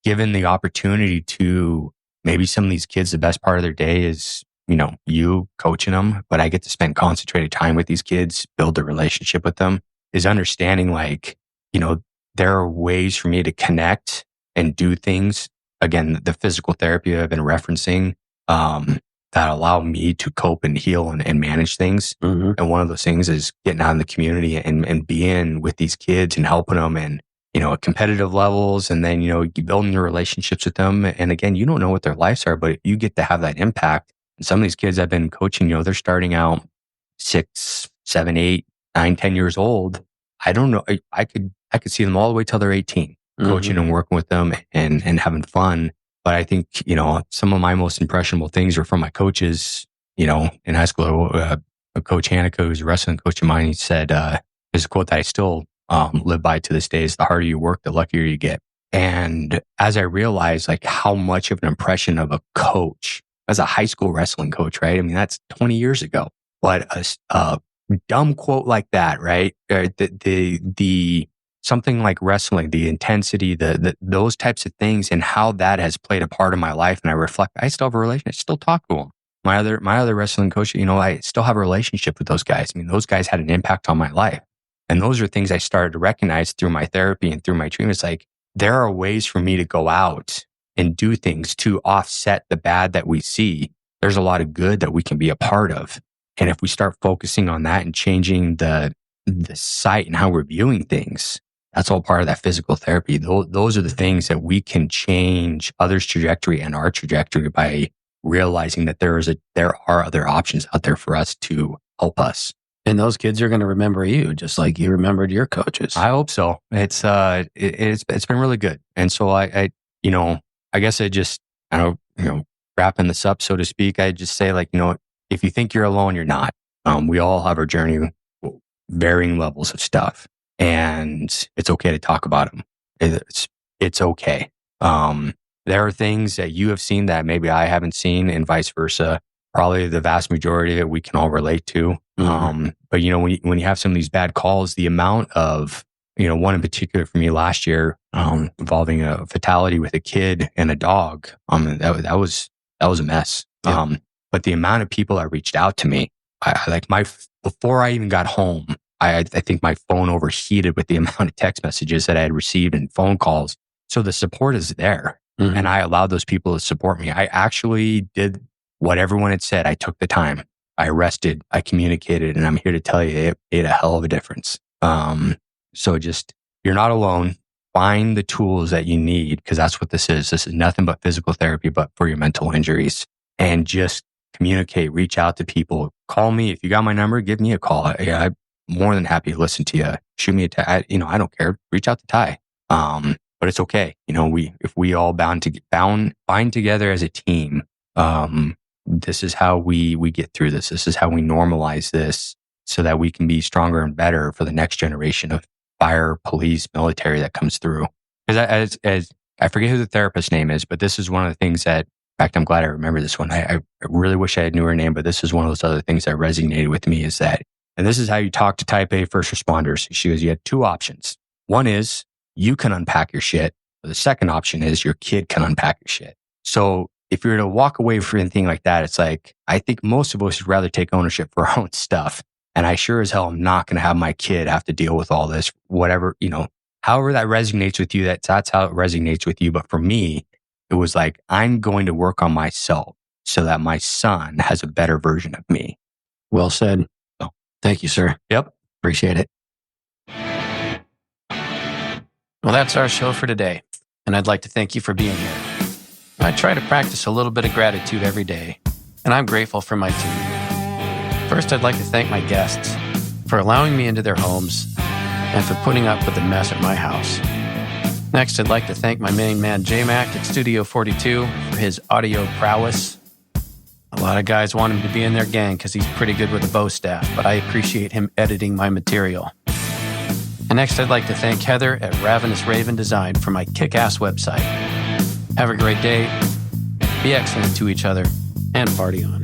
given the opportunity to, maybe some of these kids, the best part of their day is, you coaching them, but I get to spend concentrated time with these kids, build a relationship with them, is understanding like, there are ways for me to connect and do things. Again, the physical therapy I've been referencing, that allow me to cope and heal and manage things. Mm-hmm. And one of those things is getting out in the community and being with these kids and helping them, and, at competitive levels, and then, building your relationships with them. And again, you don't know what their lives are, but you get to have that impact. And some of these kids I've been coaching, they're starting out 6, 7, 8, 9, 10 years old. I don't know. I could see them all the way till they're 18, coaching and working with them and having fun. But I think, some of my most impressionable things are from my coaches, in high school. Coach Hanukkah, who's a wrestling coach of mine, he said, there's a quote that I still live by to this day, is the harder you work, the luckier you get. And as I realized like how much of an impression of a coach, as a high school wrestling coach, right? I mean, that's 20 years ago, but a dumb quote like that, right? The something like wrestling, the intensity, those types of things, and how that has played a part of my life. And I reflect, I still have a relationship. I still talk to them. My other wrestling coach, I still have a relationship with those guys. I mean, those guys had an impact on my life. And those are things I started to recognize through my therapy and through my treatment. It's like, there are ways for me to go out and do things to offset the bad that we see. There's a lot of good that we can be a part of. And if we start focusing on that and changing the sight and how we're viewing things, that's all part of that physical therapy. Those are the things that we can change others' trajectory and our trajectory by realizing that there are other options out there for us to help us. And those kids are going to remember you just like you remembered your coaches. I hope so. It's been really good. And so I guess wrapping this up, so to speak, I just say, like, if you think you're alone, you're not. We all have our journey, varying levels of stuff, and it's okay to talk about them. It's okay. There are things that you have seen that maybe I haven't seen, and vice versa. Probably the vast majority of it we can all relate to. Mm-hmm. But when you have some of these bad calls, the amount of, one in particular for me last year, involving a fatality with a kid and a dog. That was a mess. Yeah. But the amount of people that reached out to me, before I even got home, I think my phone overheated with the amount of text messages that I had received and phone calls. So the support is there. Mm-hmm. And I allowed those people to support me. I actually did what everyone had said. I took the time. I rested. I communicated. And I'm here to tell you, it made a hell of a difference. So just, you're not alone. Find the tools that you need, because that's what this is. This is nothing but physical therapy, but for your mental injuries. And just communicate, reach out to people. Call me. If you got my number, give me a call. I'm more than happy to listen to you. Shoot me a text. I don't care. Reach out to Ty. But it's okay. If we all bind together as a team, this is how we get through this. This is how we normalize this so that we can be stronger and better for the next generation of fire, police, military that comes through. Because as I forget who the therapist's name is, but this is one of the things that, in fact, I'm glad I remember this one. I really wish I knew her name, but this is one of those other things that resonated with me, is that, and this is how you talk to type A first responders. She goes, you had two options. One is you can unpack your shit. The second option is your kid can unpack your shit. So if you're to walk away from anything like that, it's like, I think most of us would rather take ownership for our own stuff. And I sure as hell am not going to have my kid have to deal with all this, whatever, however that resonates with you, that's how it resonates with you. But for me, it was like, I'm going to work on myself so that my son has a better version of me. Well said. So, thank you, sir. Yep. Appreciate it. Well, that's our show for today. And I'd like to thank you for being here. I try to practice a little bit of gratitude every day, and I'm grateful for my team. First, I'd like to thank my guests for allowing me into their homes and for putting up with the mess at my house. Next, I'd like to thank my main man, J-Mac at Studio 42 for his audio prowess. A lot of guys want him to be in their gang because he's pretty good with the bow staff, but I appreciate him editing my material. And next, I'd like to thank Heather at Ravenous Raven Design for my kick-ass website. Have a great day, be excellent to each other, and party on.